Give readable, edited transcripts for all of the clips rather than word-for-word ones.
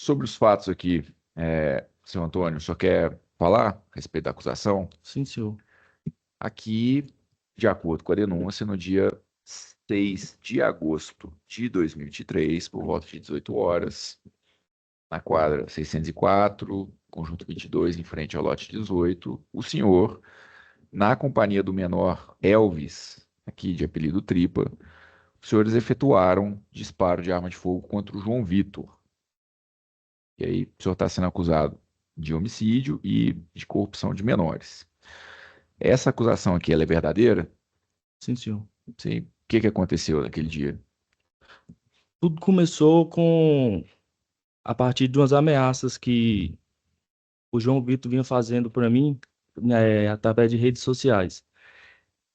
Sobre os fatos aqui, seu Antônio, só quer falar a respeito da acusação? Sim, senhor. Aqui, de acordo com a denúncia, no dia 6 de agosto de 2023, por volta de 18 horas, na quadra 604, conjunto 22, em frente ao lote 18, o senhor, na companhia do menor Elvis, aqui de apelido Tripa, os senhores efetuaram disparo de arma de fogo contra o João Vitor. E aí, o senhor está sendo acusado de homicídio e de corrupção de menores. Essa acusação aqui, ela é verdadeira? Sim, senhor. Sim. O que que aconteceu naquele dia? Tudo começou a partir de umas ameaças que o João Vitor vinha fazendo para mim, através de redes sociais.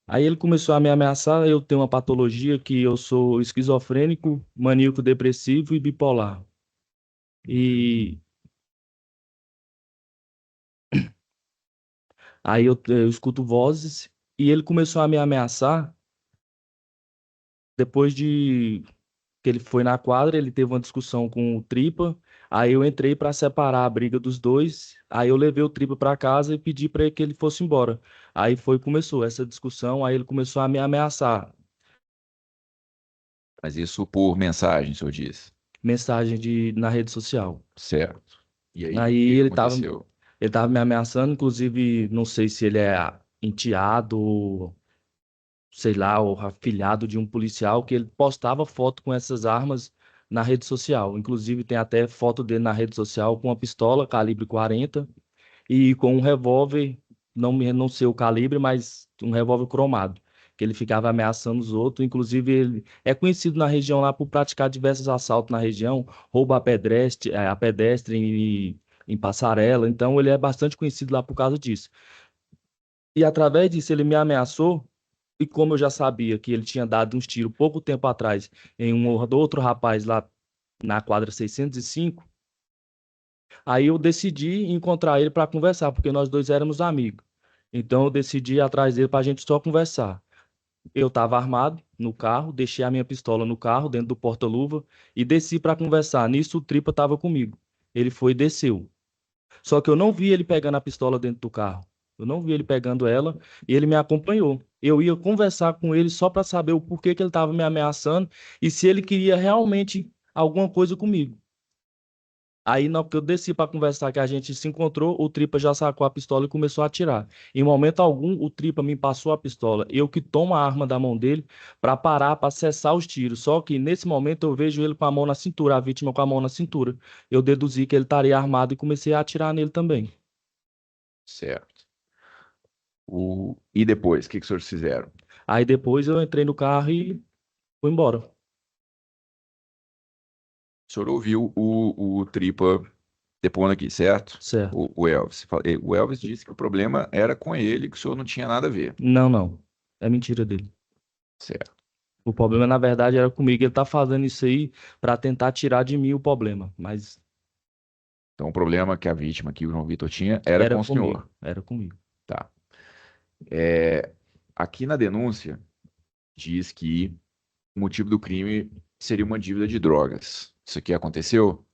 Aí ele começou a me ameaçar. Eu tenho uma patologia que eu sou esquizofrênico, maníaco depressivo e bipolar. E aí eu escuto vozes e ele começou a me ameaçar depois de que ele foi na quadra, ele teve uma discussão com o Tripa, aí eu entrei para separar a briga dos dois, aí eu levei o Tripa para casa e pedi para que ele fosse embora. Aí começou essa discussão, aí ele começou a me ameaçar, Mas isso por mensagem, o senhor disse. mensagem na rede social. Certo. E aí, o Aí que que aconteceu? ele tava me ameaçando, inclusive, não sei se ele é enteado, sei lá, ou afilhado de um policial, que ele postava foto com essas armas na rede social. Inclusive, tem até foto dele na rede social com uma pistola calibre 40 e com um revólver, não sei o calibre, mas um revólver cromado, que ele ficava ameaçando os outros. Inclusive, ele é conhecido na região lá por praticar diversos assaltos na região, roubo a pedestre em passarela. Então, ele é bastante conhecido lá por causa disso. E através disso, ele me ameaçou. E como eu já sabia que ele tinha dado uns tiros pouco tempo atrás em um outro rapaz lá na quadra 605, aí eu decidi encontrar ele para conversar, porque nós dois éramos amigos. Então eu decidi ir atrás dele para a gente só conversar. Eu estava armado no carro, deixei a minha pistola no carro, dentro do porta-luva, e desci para conversar. Nisso o Tripa estava comigo. Ele foi e desceu. Só que eu não vi ele pegando a pistola dentro do carro. Eu não vi ele pegando ela e ele me acompanhou. Eu ia conversar com ele só para saber o porquê que ele estava me ameaçando e se ele queria realmente alguma coisa comigo. Aí, na hora que eu desci para conversar, que a gente se encontrou, o Tripa já sacou a pistola e começou a atirar. Em momento algum, o Tripa me passou a pistola. Eu que tomo a arma da mão dele para parar, para cessar os tiros. Só que nesse momento eu vejo ele com a mão na cintura, a vítima com a mão na cintura. Eu deduzi que ele estaria armado e comecei a atirar nele também. Certo. E depois, o que que os senhores fizeram? Aí depois eu entrei no carro e fui embora. O senhor ouviu o Tripa depondo aqui, certo? Certo. O Elvis. O Elvis disse que o problema era com ele, que o senhor não tinha nada a ver. Não, não. É mentira dele. Certo. O problema, na verdade, era comigo. Ele tá fazendo isso aí para tentar tirar de mim o problema. Mas Então, o problema que a vítima, que o João Vitor tinha, era era com o comigo. senhor. Era comigo. Tá. É, aqui na denúncia, diz que o motivo do crime seria uma dívida de drogas. Isso aqui aconteceu?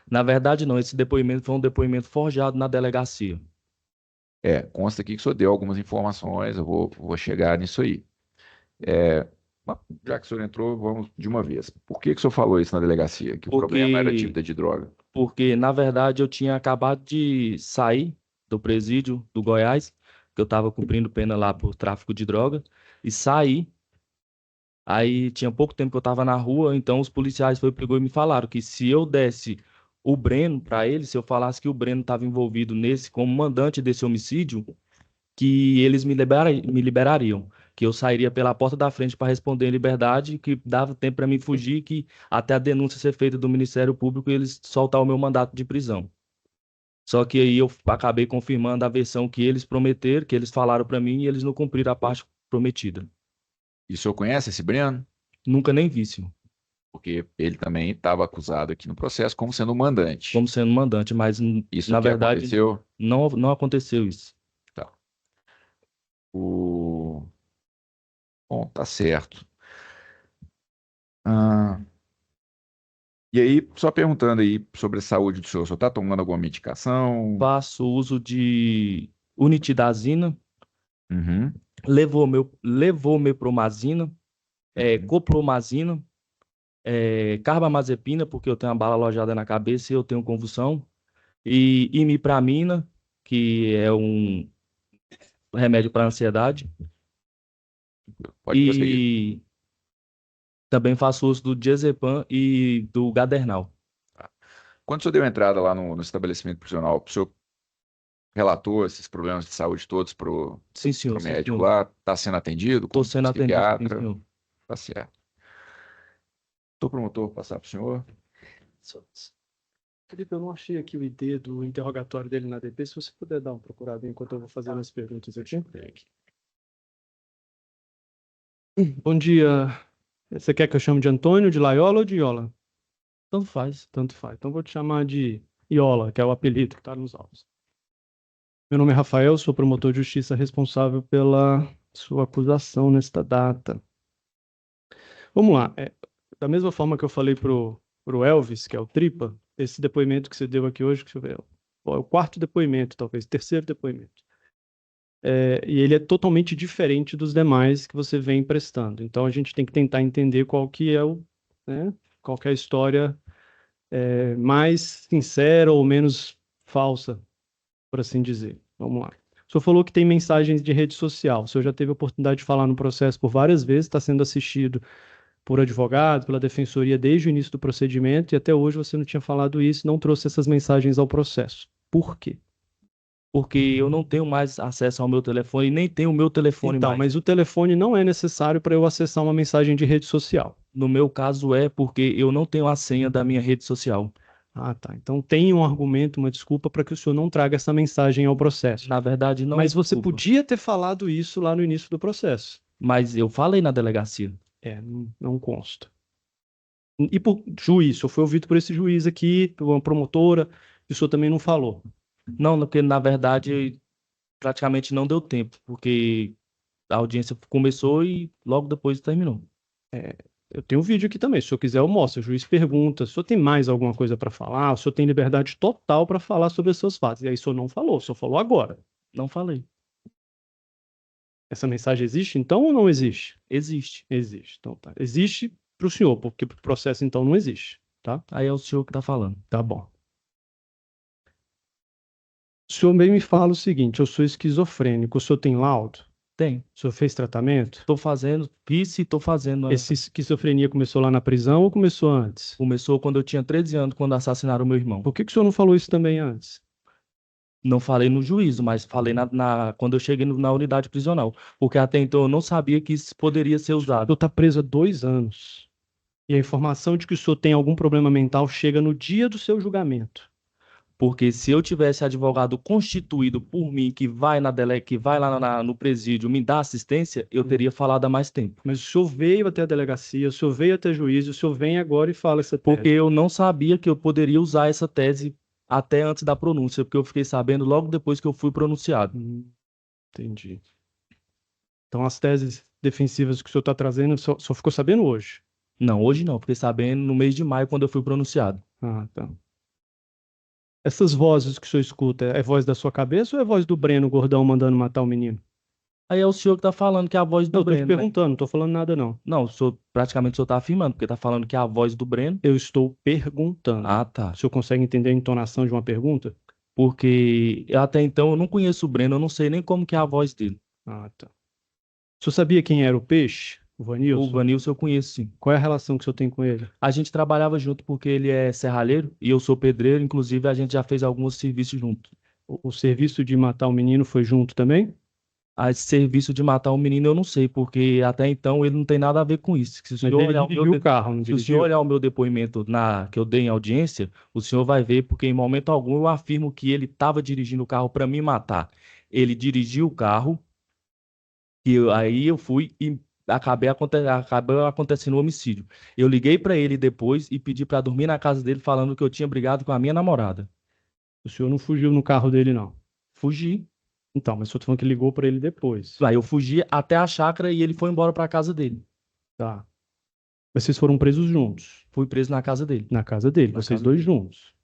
Na verdade, não. Esse depoimento foi um depoimento forjado na delegacia. Consta aqui que o senhor deu algumas informações, eu vou chegar nisso aí. Mas, já que o senhor entrou, vamos de uma vez. Por que que o senhor falou isso na delegacia? Que o problema era a Porque, dívida de droga? na verdade, eu tinha acabado de sair do presídio do Goiás, que eu estava cumprindo pena lá por tráfico de droga, e saí. Aí tinha pouco tempo que eu estava na rua, então os policiais pegou e me falaram que se eu desse o Breno para eles, se eu falasse que o Breno estava envolvido nesse como mandante desse homicídio, que eles me liberariam, que eu sairia pela porta da frente para responder em liberdade, que dava tempo para mim fugir, que até a denúncia ser feita do Ministério Público e eles soltar o meu mandato de prisão. Só que aí eu acabei confirmando a versão que eles prometeram, que eles falaram para mim e eles não cumpriram a parte prometida. E o senhor conhece esse Breno? Nunca nem vi, senhor, Porque ele também estava acusado aqui no processo como sendo o mandante. como sendo mandante, mas Isso na aqui verdade aconteceu? não aconteceu isso. Tá. Bom, tá certo. Ah, E aí, só perguntando aí sobre a saúde do senhor, o senhor está tomando alguma medicação? Faço uso de unitidazina, Uhum, levomepromazina, uhum. copromazina, carbamazepina, porque eu tenho uma bala alojada na cabeça e eu tenho convulsão, e imipramina, que é um remédio para ansiedade, Pode prosseguir. e também faço uso do diazepam e do Gadernal. Tá. Quando o senhor deu entrada lá no estabelecimento prisional, o senhor relatou esses problemas de saúde todos pro, Sim, senhor, pro sim, médico senhor. lá? Está sendo atendido Estou com sendo atendido, sim, psiquiatra? senhor. Tá certo. Tô promotor, vou passar pro senhor. Felipe, eu não achei aqui o ID do interrogatório dele na DP. Se você puder dar uma procurada enquanto eu vou fazendo as perguntas aqui. Bom dia. Você quer que eu chame de Antônio, de Laiola ou de Iola? Tanto faz. Tanto faz. Então vou te chamar de Iola, que é o apelido que está nos autos. Meu nome é Rafael, sou promotor de justiça responsável pela sua acusação nesta data. Vamos lá. Da mesma forma que eu falei pro Elvis, que é o Tripa, esse depoimento que você deu aqui hoje, que deixa eu ver, é o quarto depoimento, talvez, terceiro depoimento. E ele é totalmente diferente dos demais que você vem prestando. Então a gente tem que tentar entender qual que é né, qual que é a história mais sincera ou menos falsa, por assim dizer. Vamos lá. O senhor falou que tem mensagens de rede social. O senhor já teve a oportunidade de falar no processo por várias vezes, está sendo assistido por advogado, pela defensoria desde o início do procedimento, e até hoje você não tinha falado isso, não trouxe essas mensagens ao processo. Por quê? Porque eu não tenho mais acesso ao meu telefone, nem tenho o meu telefone Então, mais. mas o telefone não é necessário para eu acessar uma mensagem de rede social. No meu caso é porque eu não tenho a senha da minha rede social. Ah, tá. Então tem um argumento, uma desculpa para que o senhor não traga essa mensagem ao processo. Na verdade, não é Mas você desculpa. podia ter falado isso lá no início do processo. Mas eu falei na delegacia. Não consta. E por juiz, o senhor foi ouvido por esse juiz aqui, por uma promotora, e o senhor também não falou. Não, porque na verdade praticamente não deu tempo, porque a audiência começou e logo depois terminou. Eu tenho um vídeo aqui também, se o senhor quiser eu mostro. O juiz pergunta, o senhor tem mais alguma coisa para falar? O senhor tem liberdade total para falar sobre os seus fatos. E aí o senhor não falou, o senhor falou agora. Não falei. Essa mensagem existe então ou não existe? Existe. Existe. Então tá. Existe para o senhor, porque para o processo então não existe, tá? Aí é o senhor que tá falando. Tá bom. O senhor bem me fala o seguinte, eu sou esquizofrênico, o senhor tem laudo? Tem. O senhor fez tratamento? Tô fazendo, fiz e tô fazendo. Essa esquizofrenia começou lá na prisão ou começou antes? Começou quando eu tinha 13 anos, quando assassinaram meu irmão. Por que o senhor não falou isso também antes? Não falei no juízo, mas falei quando eu cheguei na unidade prisional. Porque até então eu não sabia que isso poderia ser O usado. senhor está preso há 2 anos. E a informação de que o senhor tem algum problema mental chega no dia do seu julgamento. Porque se eu tivesse advogado constituído por mim, que vai que vai lá no presídio me dar assistência, eu teria falado há mais tempo. Mas o senhor veio até a delegacia, o senhor veio até juiz, o senhor vem agora e fala essa tese. Porque eu não sabia que eu poderia usar essa tese até antes da pronúncia, porque eu fiquei sabendo logo depois que eu fui pronunciado. Entendi. Então as teses defensivas que o senhor está trazendo, o senhor ficou sabendo hoje? Não, hoje não. Fiquei sabendo no mês de maio, quando eu fui pronunciado. Ah, tá. Essas vozes que o senhor escuta, é voz da sua cabeça ou é voz do Breno Gordão mandando matar o menino? Aí é o senhor que tá falando que é a voz do Não, eu tô te Breno, né? perguntando, não tô falando nada não. Não, praticamente o senhor tá afirmando, porque tá falando que é a voz do Breno. Eu estou perguntando. Ah, tá. O senhor consegue entender a entonação de uma pergunta? Porque até então eu não conheço o Breno, eu não sei nem como que é a voz dele. Ah, tá. O senhor sabia quem era o peixe? O O Vanilson? Vanilson eu conheço, sim. Qual é a relação que o senhor tem com ele? A gente trabalhava junto porque ele é serralheiro e eu sou pedreiro, inclusive a gente já fez alguns serviços junto. O serviço de matar o menino foi junto também? A serviço de matar um menino eu não sei, porque até então ele não tem nada a ver com isso. Se o Mas senhor ele olhar dirigiu o carro, não se o dirigiu? senhor olhar o meu depoimento que eu dei em audiência, o senhor vai ver, porque em momento algum eu afirmo que ele estava dirigindo o carro para me matar. Ele dirigiu o carro, aí eu fui e acabou acontecendo o homicídio. Eu liguei para ele depois e pedi para dormir na casa dele, falando que eu tinha brigado com a minha namorada. O senhor não fugiu no carro dele, não? Fugi. Então, mas o senhor tá falando que ligou para ele depois. Aí eu fugi até a chácara e ele foi embora para casa dele. Tá. Mas vocês foram presos juntos, Fui preso na casa dele. na casa dele, Na vocês casa dois dele. juntos.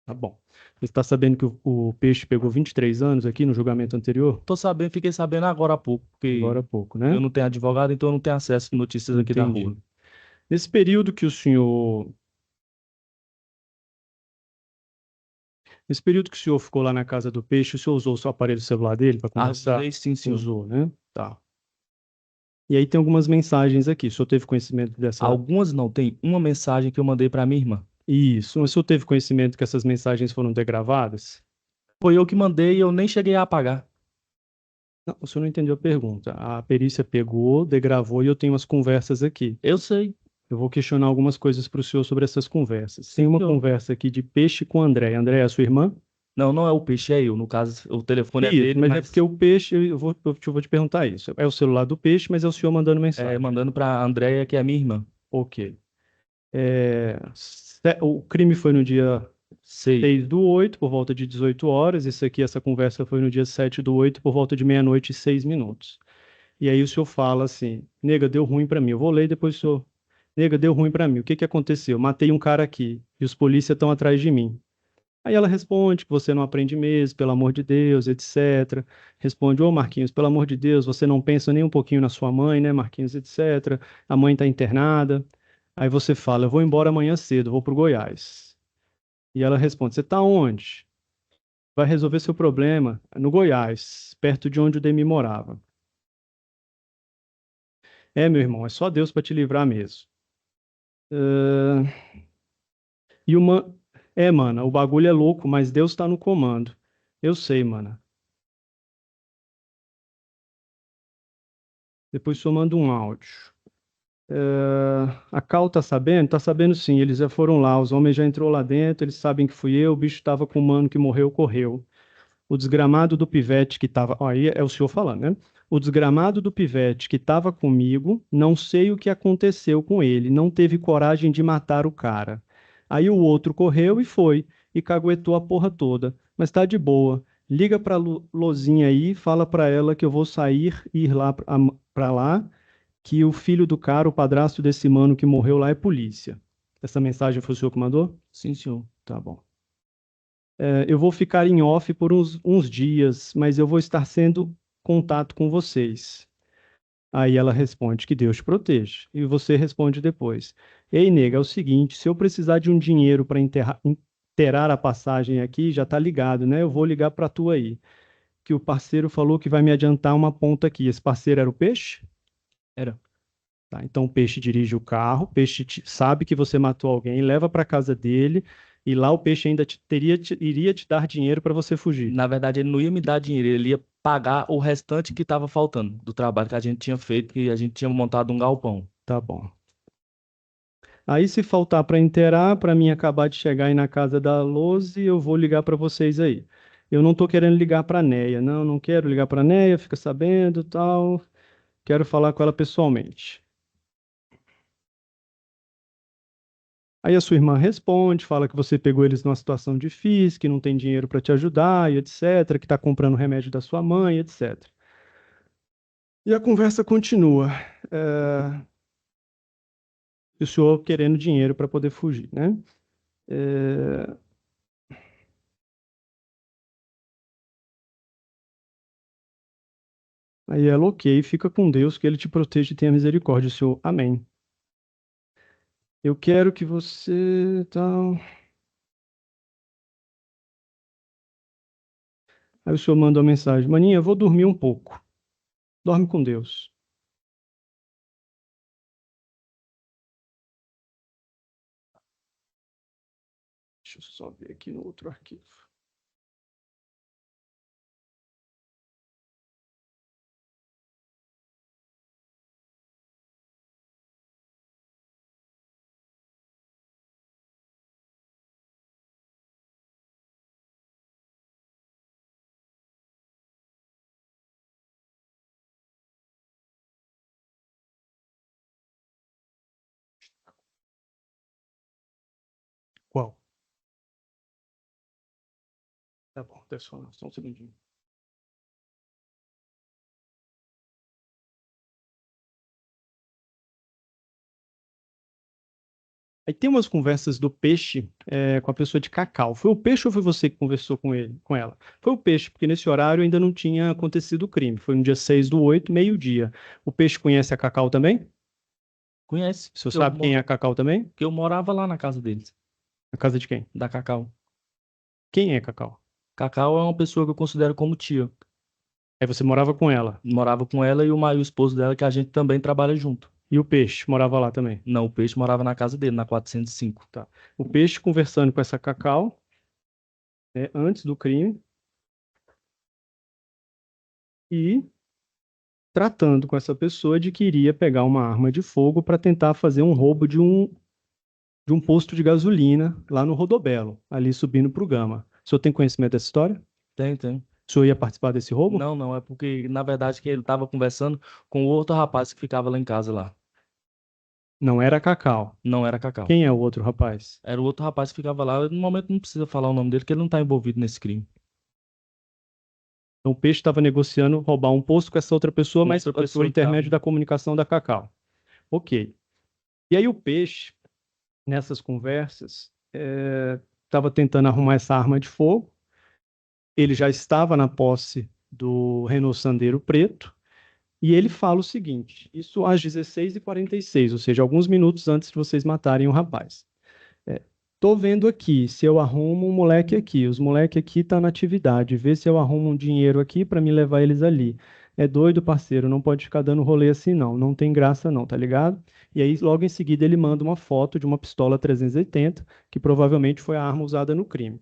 Tá bom. Você está sabendo que o Peixe pegou 23 anos aqui no julgamento anterior? Tô sabendo, fiquei sabendo agora há pouco, Agora porque há pouco, eu né? não tenho advogado, então eu não tenho acesso a notícias aqui da Entendi. rua. Nesse período que o senhor. Nesse período que o senhor ficou lá na casa do Peixe, o senhor usou o seu aparelho celular dele para conversar? Usei sim, senhor. Usou, né? Tá. E aí tem algumas mensagens aqui. O senhor teve conhecimento dessa. Algumas não, tem uma mensagem que eu mandei pra minha irmã. Isso. Mas o senhor teve conhecimento que essas mensagens foram degravadas? Foi eu que mandei e eu nem cheguei a apagar. Não, o senhor não entendeu a pergunta. A perícia pegou, degravou e eu tenho as conversas aqui. Eu sei. Eu vou questionar algumas coisas para o senhor sobre essas conversas. Tem uma Senhor. conversa aqui de Peixe com André. André é a sua irmã? Não, não é o Peixe, é eu. No caso, o telefone é Isso, dele, mas é mas porque o Peixe, eu vou te perguntar isso. É o celular do Peixe, mas é o senhor mandando é mensagem. mandando pra Andréia, que é minha irmã. Ok. O crime foi no dia Sei. 6/8, por volta de 18 horas. Isso aqui, essa conversa foi no dia 7/8, por volta de meia-noite e 6 minutos. E aí o senhor fala assim, nega, deu ruim pra mim. Eu vou ler e depois o senhor. Nega, deu ruim pra mim. O que que aconteceu? Matei um cara aqui e os polícias estão atrás de mim. Aí ela responde que você não aprende mesmo, pelo amor de Deus, etc. Responde, ô Marquinhos, pelo amor de Deus, você não pensa nem um pouquinho na sua mãe, né, Marquinhos, etc. A mãe tá internada. Aí você fala, eu vou embora amanhã cedo, vou pro Goiás. E ela responde, você tá onde? Vai resolver seu problema no Goiás, perto de onde o Demi morava. É, meu irmão, é só Deus para te livrar mesmo. Ah, e uma. É, mana, o bagulho é louco, mas Deus tá no comando. Eu sei, mana. Depois só manda um áudio. A Cal tá sabendo? Tá sabendo sim, eles já foram lá, os homens já entrou lá dentro, eles sabem que fui eu, o bicho tava com o mano que morreu, correu. O desgramado do pivete que tava. Ó, aí é o senhor falando, né? O desgramado do pivete que tava comigo, não sei o que aconteceu com ele, não teve coragem de matar o cara. Aí o outro correu e foi, e caguetou a porra toda. Mas tá de boa. Liga pra Lozinha aí, fala pra ela que eu vou sair e ir lá pra lá, que o filho do cara, o padrasto desse mano que morreu lá é polícia. Essa mensagem foi o senhor que mandou? Sim, senhor. Tá bom. Eu vou ficar em off por uns dias, mas eu vou estar sendo contato com vocês. Aí ela responde que Deus te proteja. E você responde depois: Ei, nega, é o seguinte, se eu precisar de um dinheiro para inteirar a passagem aqui, já tá ligado, né? Eu vou ligar para tu aí. Que o parceiro falou que vai me adiantar uma ponta aqui. Esse parceiro era o Peixe? Era. Tá, então o Peixe dirige o carro, o Peixe sabe que você matou alguém, leva para casa dele, e lá o Peixe ainda iria te dar dinheiro para você fugir. Na verdade, ele não ia me dar dinheiro, ele ia pagar o restante que estava faltando do trabalho que a gente tinha feito, que a gente tinha montado um galpão. Tá bom. Aí, se faltar para inteirar, para mim acabar de chegar aí na casa da Lose, eu vou ligar para vocês aí. Eu não tô querendo ligar para a Neia, não, não quero ligar para a Neia, fica sabendo, tal. Quero falar com ela pessoalmente. Aí a sua irmã responde, fala que você pegou eles numa situação difícil, que não tem dinheiro para te ajudar, e etc, que está comprando remédio da sua mãe, etc. E a conversa continua. É, e o senhor querendo dinheiro para poder fugir, né? É, Aí ela, ok, fica com Deus, que ele te proteja e tenha misericórdia, senhor. Amém. Eu quero que você, tal. Aí o senhor manda uma mensagem: Maninha, eu vou dormir um pouco. Dorme com Deus. Deixa eu só ver aqui no outro arquivo. Qual? Tá bom, só um segundinho. Aí tem umas conversas do Peixe com a pessoa de Cacau. Foi o Peixe ou foi você que conversou com ela? Foi o Peixe, porque nesse horário ainda não tinha acontecido o crime. Foi no dia 6/8, meio-dia. O Peixe conhece a Cacau também? Conhece? O senhor sabe quem é a Cacau também? Que eu morava lá na casa deles, Na casa de quem? da Cacau. Quem é Cacau? Cacau é uma pessoa que eu considero como tia. Aí você morava com ela. Morava com ela e o esposo dela, que a gente também trabalha junto. E o Peixe morava lá também. Não, o Peixe morava na casa dele, na 405. Tá. O Peixe conversando com essa Cacau, antes do crime, e tratando com essa pessoa de que iria pegar uma arma de fogo para tentar fazer um roubo de um posto de gasolina lá no Rodobelo, ali subindo para o Gama. O senhor tem conhecimento dessa história? Tem. O senhor ia participar desse roubo? Não, é porque, na verdade, que ele tava conversando com o outro rapaz que ficava lá em casa lá. Não era Cacau. Não era Cacau. Quem é o outro rapaz? Era o outro rapaz que ficava lá. No momento não precisa falar o nome dele, porque ele não tá envolvido nesse crime. Então o Peixe estava negociando roubar um posto com essa outra pessoa, Com mas outra por pessoa que intermédio tava. da comunicação da Cacau. Ok. E aí o Peixe, nessas conversas, estava tentando arrumar essa arma de fogo. Ele já estava na posse do Renault Sandero preto. E ele fala o seguinte, isso às 16h46, ou seja, alguns minutos antes de vocês matarem o rapaz. Tô vendo aqui se eu arrumo um moleque aqui. Os moleque aqui tá na atividade. Vê se eu arrumo um dinheiro aqui para me levar eles ali. É doido, parceiro. Não pode ficar dando rolê assim, não. Não tem graça, não, tá ligado? E aí, logo em seguida, ele manda uma foto de uma pistola 380, que provavelmente foi a arma usada no crime.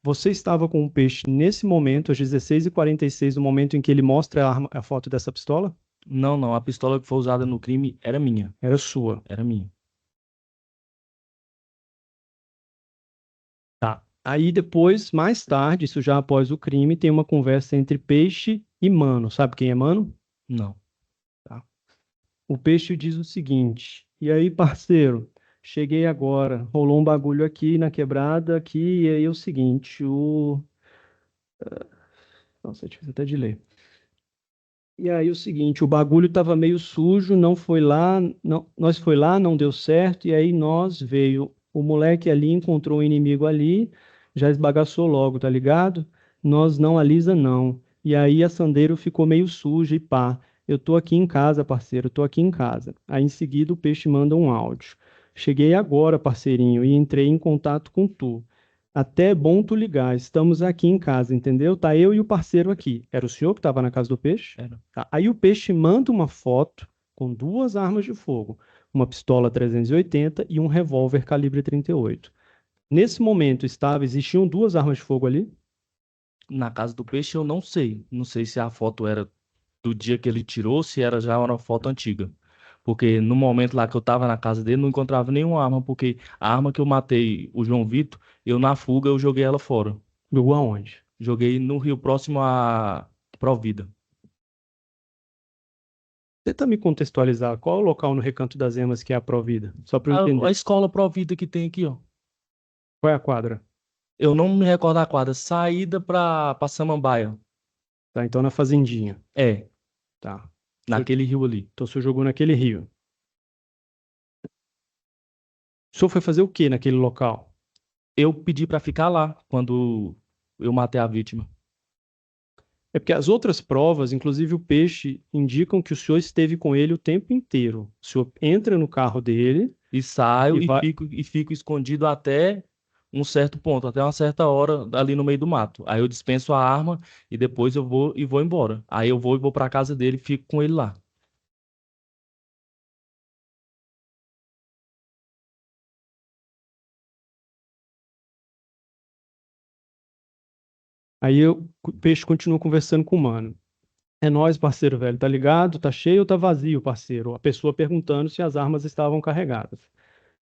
Você estava com o Peixe nesse momento, às 16h46, no momento em que ele mostra a foto dessa pistola? Não. A pistola que foi usada no crime era minha. Era sua. Era minha. Tá. Aí depois, mais tarde, isso já após o crime, tem uma conversa entre Peixe e Mano. Sabe quem é Mano? Não. Tá. O Peixe diz o seguinte: e aí, parceiro, cheguei agora, rolou um bagulho aqui na quebrada, aqui, e aí é o seguinte, Nossa, é difícil até de ler. E aí o seguinte, o bagulho tava meio sujo, não foi lá, não, nós foi lá, não deu certo, e aí nós veio, o moleque ali encontrou o inimigo ali, já esbagaçou logo, tá ligado? Nós não alisa não. E aí a Sandeiro ficou meio suja e pá. Eu tô aqui em casa, parceiro, eu tô aqui em casa. Aí em seguida o Peixe manda um áudio. Cheguei agora, parceirinho, e entrei em contato com tu. Até é bom tu ligar, estamos aqui em casa, entendeu? Tá eu e o parceiro aqui. Era o senhor que estava na casa do Peixe? Era. Tá. Aí o Peixe manda uma foto com duas armas de fogo, uma pistola 380 e um revólver calibre 38. Nesse momento existiam duas armas de fogo ali? Na casa do Peixe eu não sei. Não sei se a foto era do dia que ele tirou, se era já uma foto antiga. Porque no momento lá que eu tava na casa dele, não encontrava nenhuma arma, porque a arma que eu matei o João Vitor, eu na fuga eu joguei ela fora. Jogou aonde? Joguei no rio próximo a Provida. Tenta me contextualizar qual é o local no Recanto das Emas que é a Provida, só para eu A entender. escola Provida que tem aqui, ó. Qual é a quadra? Eu não me recordo a quadra. Saída pra Samambaia. Tá, então na Fazendinha. É, Tá. naquele rio ali. Então o senhor jogou naquele rio. O senhor foi fazer o que naquele local? Eu pedi pra ficar lá quando eu matei a vítima. É porque as outras provas, inclusive o Peixe, indicam que o senhor esteve com ele o tempo inteiro. O senhor entra no carro dele E saio e e vai. fico escondido até um certo ponto, até uma certa hora ali no meio do mato. Aí eu dispenso a arma e depois eu vou embora. Aí eu vou pra casa dele e fico com ele lá. O Peixe continua conversando com o mano. É nóis, parceiro velho, tá ligado? Tá cheio ou tá vazio, parceiro? A pessoa perguntando se as armas estavam carregadas.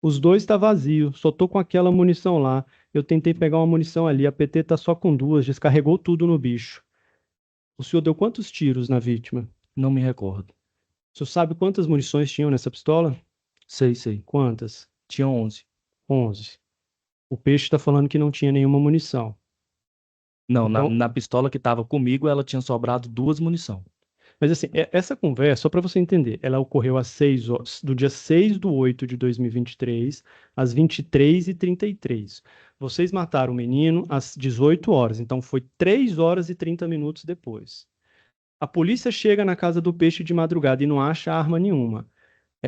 Os dois tá vazio, só tô com aquela munição lá. Eu tentei pegar uma munição ali, a PT tá só com duas, descarregou tudo no bicho. O senhor deu quantos tiros na vítima? Não me recordo. O senhor sabe quantas munições tinham nessa pistola? Sei. Quantas? Tinha 11. 11. O Peixe tá falando que não tinha nenhuma munição. Não, Então, na pistola que tava comigo, ela tinha sobrado 2 munição. Mas assim, essa conversa, só para você entender, ela ocorreu às 6 horas, do dia 6/8/2023, às 23h33. Vocês mataram o menino às 18 horas, então foi 3 horas e 30 minutos depois. A polícia chega na casa do Peixe de madrugada e não acha arma nenhuma.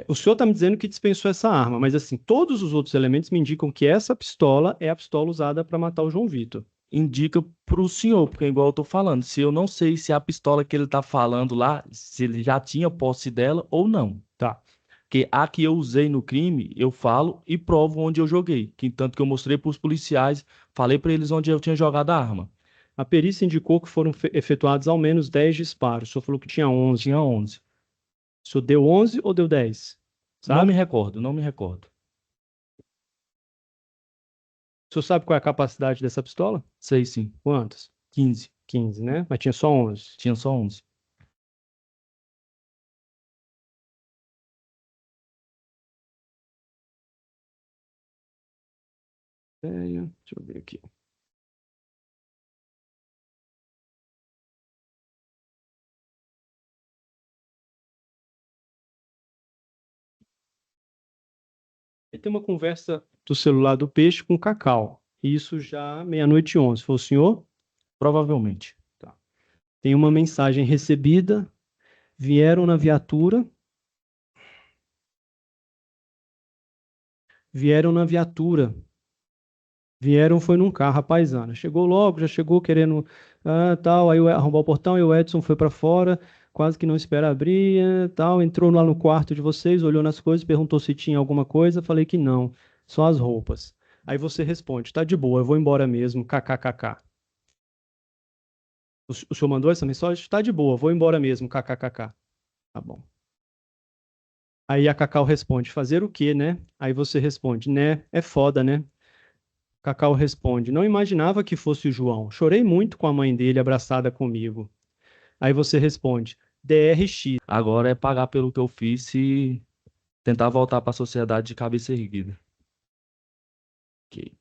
O senhor está me dizendo que dispensou essa arma, mas assim, todos os outros elementos me indicam que essa pistola é a pistola usada para matar o João Vitor. Indica pro senhor, porque igual eu tô falando, se eu não sei se a pistola que ele tá falando lá, se ele já tinha posse dela ou não. Tá. Porque a que eu usei no crime, eu falo e provo onde eu joguei. Que tanto que eu mostrei pros policiais, falei pra eles onde eu tinha jogado a arma. A perícia indicou que foram efetuados ao menos 10 disparos. O senhor falou que tinha 11. Tinha 11. O senhor deu 11 ou deu 10? Não me Sabe? recordo, não me recordo. O senhor sabe qual é a capacidade dessa pistola? Sei sim. Quantas? 15. 15, né? Mas tinha só 11. Tinha só 11. Deixa eu ver aqui. E tem uma conversa do celular do Peixe com o Cacau. Isso já meia-noite e 11. Foi o senhor? Provavelmente. Tá. Tem uma mensagem recebida. Vieram na viatura. Vieram na viatura. Vieram, foi num carro, a paisana. Chegou logo, já chegou querendo tal. Aí arrombou o portão e o Edson foi para fora, quase que não espera abrir, tal. Entrou lá no quarto de vocês, olhou nas coisas, perguntou se tinha alguma coisa. Falei que não, só as roupas. Aí você responde: tá de boa, eu vou embora mesmo, kkkk. O senhor mandou essa mensagem? Tá de boa, vou embora mesmo, kkkk. Tá bom. Aí a Cacau responde: fazer o quê, né? Aí você responde: né? É foda, né? Cacau responde: não imaginava que fosse o João. Chorei muito com a mãe dele abraçada comigo. Aí você responde: DRX. Agora é pagar pelo que eu fiz e tentar voltar para a sociedade de cabeça erguida. Ok.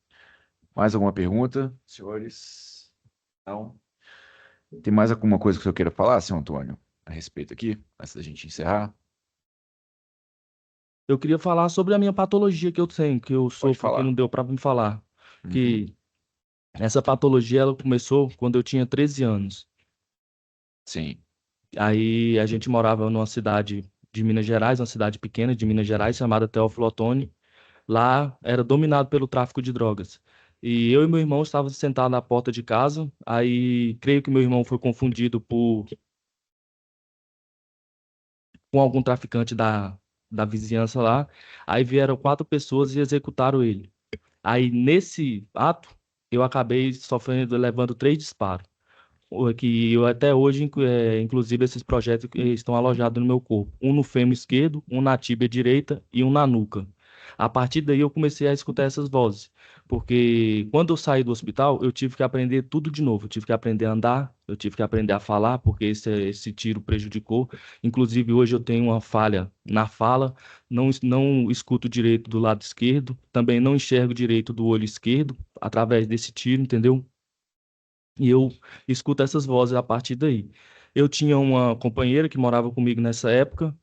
Mais alguma pergunta, senhores? Não? Tem mais alguma coisa que o senhor queira falar, senhor Antônio, a respeito aqui, antes da gente encerrar? Eu queria falar sobre a minha patologia que eu tenho, que eu Pode sofro, que falar. não deu para me falar. Uhum. Que essa patologia ela começou quando eu tinha 13 anos. Sim. Aí a gente morava numa cidade de Minas Gerais, uma cidade pequena de Minas Gerais, chamada Teófilo Otoni. Lá era dominado pelo tráfico de drogas. E eu e meu irmão estávamos sentados na porta de casa. Aí creio que meu irmão foi confundido com algum traficante da vizinhança lá. Aí vieram 4 pessoas e executaram ele. Aí nesse ato, eu acabei sofrendo, levando 3 disparos. Que eu até hoje, inclusive, esses projetos estão alojados no meu corpo. Um no fêmur esquerdo, um na tíbia direita e um na nuca. A partir daí eu comecei a escutar essas vozes, porque quando eu saí do hospital, eu tive que aprender tudo de novo. Eu tive que aprender a andar, eu tive que aprender a falar, porque esse tiro prejudicou. Inclusive, hoje eu tenho uma falha na fala, não escuto direito do lado esquerdo, também não enxergo direito do olho esquerdo, através desse tiro, entendeu? E eu escuto essas vozes a partir daí. Eu tinha uma companheira que morava comigo nessa época,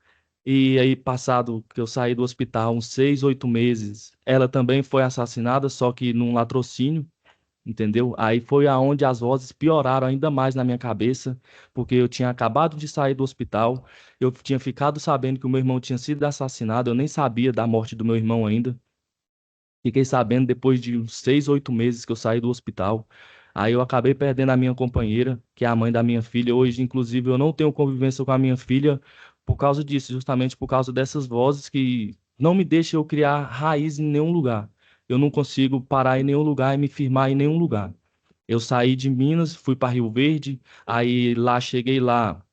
e aí, passado que eu saí do hospital, uns 6, 8 meses, ela também foi assassinada, só que num latrocínio, entendeu? Aí foi aonde as vozes pioraram ainda mais na minha cabeça, porque eu tinha acabado de sair do hospital, eu tinha ficado sabendo que o meu irmão tinha sido assassinado, eu nem sabia da morte do meu irmão ainda. Fiquei sabendo depois de uns 6, 8 meses que eu saí do hospital. Aí eu acabei perdendo a minha companheira, que é a mãe da minha filha. Hoje, inclusive, eu não tenho convivência com a minha filha por causa disso, justamente por causa dessas vozes que não me deixam eu criar raiz em nenhum lugar. Eu não consigo parar em nenhum lugar e me firmar em nenhum lugar. Eu saí de Minas, fui para Rio Verde, aí lá cheguei lá,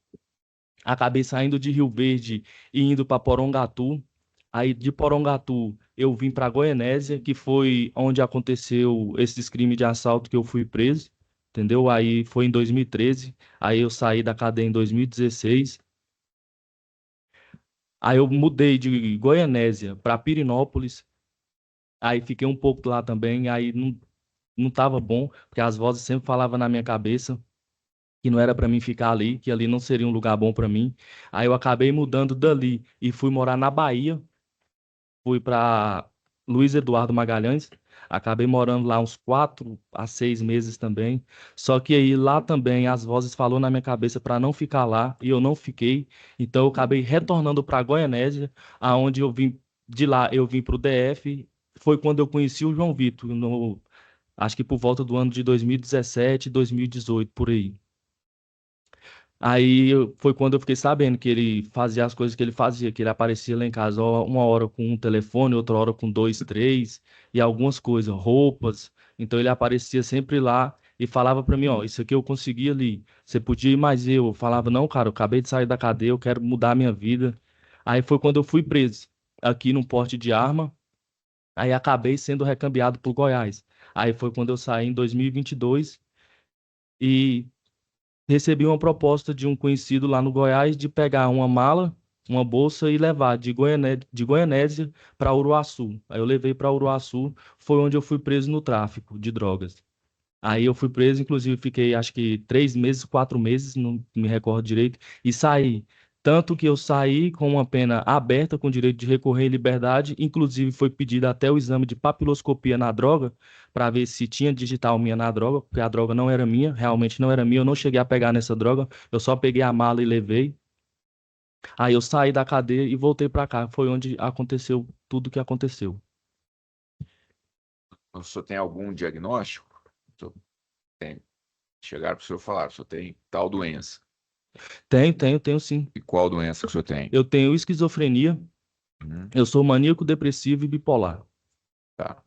acabei saindo de Rio Verde e indo para Porongatu. Aí de Porongatu eu vim para Goianésia, que foi onde aconteceu esses crimes de assalto que eu fui preso, entendeu? Aí foi em 2013. Aí eu saí da cadeia em 2016. Aí eu mudei de Goianésia para Pirinópolis. Aí fiquei um pouco lá também. Aí não tava bom, porque as vozes sempre falavam na minha cabeça. que não era para mim ficar ali, que ali não seria um lugar bom para mim. Aí eu acabei mudando dali e fui morar na Bahia, fui para Luiz Eduardo Magalhães, acabei morando lá uns 4 a 6 meses também. Só que aí lá também as vozes falou na minha cabeça para não ficar lá e eu não fiquei. Então eu acabei retornando para Goianésia, aonde eu vim de lá eu vim para o DF. Foi quando eu conheci o João Vitor, acho que por volta do ano de 2017, 2018, por aí. Foi quando eu fiquei sabendo que ele fazia as coisas que ele fazia, que ele aparecia lá em casa uma hora com um telefone, outra hora com dois, três, e algumas coisas, roupas. Então ele aparecia sempre lá e falava pra mim, ó, isso aqui eu consegui ali, você podia ir mais eu falava, não, cara, eu acabei de sair da cadeia, eu quero mudar a minha vida. Aí foi quando eu fui preso, aqui num porte de arma, aí acabei sendo recambiado por Goiás. Aí foi quando eu saí em 2022 e recebi uma proposta de um conhecido lá no Goiás de pegar uma mala, uma bolsa e levar de Goianésia para Uruaçu. Aí eu levei para Uruaçu, foi onde eu fui preso no tráfico de drogas. Aí eu fui preso, inclusive fiquei acho que 3 meses, 4 meses, não me recordo direito, e saí. Tanto que eu saí com uma pena aberta, com direito de recorrer em liberdade, inclusive foi pedido até o exame de papiloscopia na droga, para ver se tinha digital minha na droga, porque a droga não era minha, realmente não era minha, eu não cheguei a pegar nessa droga, eu só peguei a mala e levei. Aí eu saí da cadeia e voltei para cá, foi onde aconteceu tudo o que aconteceu. O senhor tem algum diagnóstico? O senhor tem. Chegaram para o senhor e falaram, o senhor tem tal doença. Tenho sim. E qual doença que o senhor tem? Eu tenho esquizofrenia, Uhum, eu sou maníaco depressivo e bipolar. tá.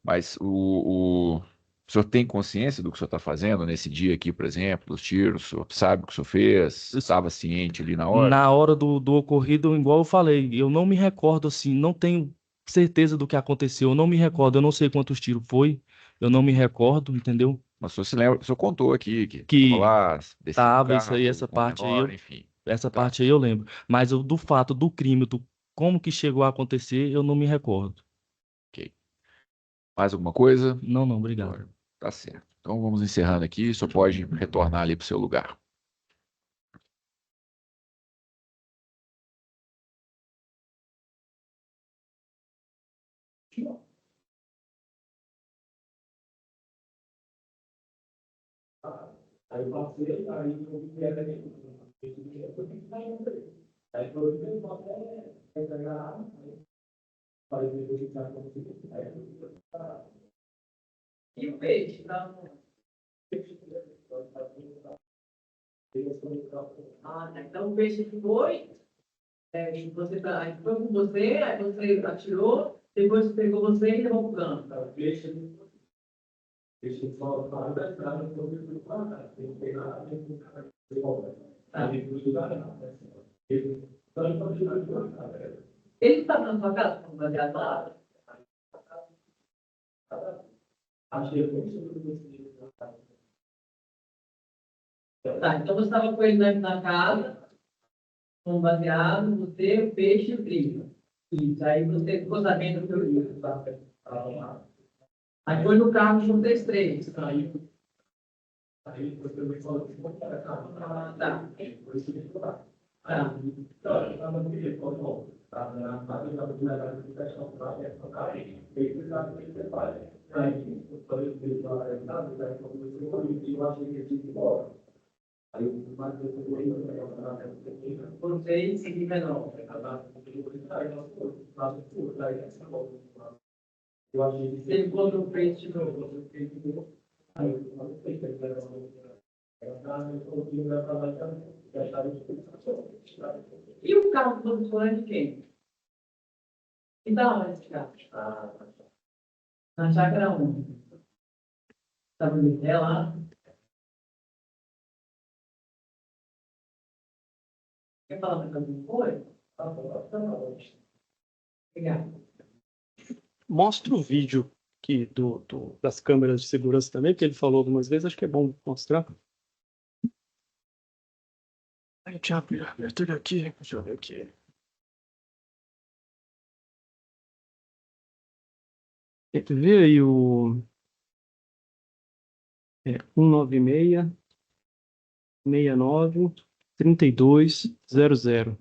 Mas o senhor tem consciência do que o senhor está fazendo nesse dia aqui, por exemplo, dos tiros? O senhor sabe o que o senhor fez? Estava ciente ali na hora? Na hora do ocorrido, igual eu falei, eu não me recordo assim, não tenho certeza do que aconteceu, eu não me recordo, eu não sei quantos tiros foi, eu não me recordo, entendeu? Mas o senhor se lembra, o senhor contou aqui que estava Que lá, descia do tava isso aí, carro com o menor, enfim. essa Tá, parte aí eu lembro. Mas do fato do crime, do como que chegou a acontecer, eu não me recordo. ok. Mais alguma coisa? Não, não, obrigado. Agora, tá certo. Então vamos encerrando aqui, só pode retornar ali para o seu lugar. Aí eu passei, aí eu vi que era aí foi o que eu falei, e o peixe? Ah, tá. Então o peixe foi, aí foi com você, aí você atirou, depois pegou você e levou pro campo. O peixe só para da estrada, não foi pro campo, tem que pegar, tem que tá. Ele está na sua casa como baseado lá? Achei que tá, então você estava com ele na casa, com baseado, você, o peixe e o trigo. Isso, aí você ficou sabendo que eu ia. Aí foi no carro com vocês três. Aí você me falou que você era carro. Ah, tá. Tá. Vocês e menor. Ele quando fez de novo. E o carro do professor é de quem? E da onde esse carro? Na chácara 1. Estava no hotel lá. Quer falar mais alguma coisa? Obrigado. Mostra o vídeo aqui das câmeras de segurança também, porque ele falou algumas vezes, acho que é bom mostrar. Aí tinha abertura aqui, deixa eu ver aqui. Vê aí o 196 69 3200.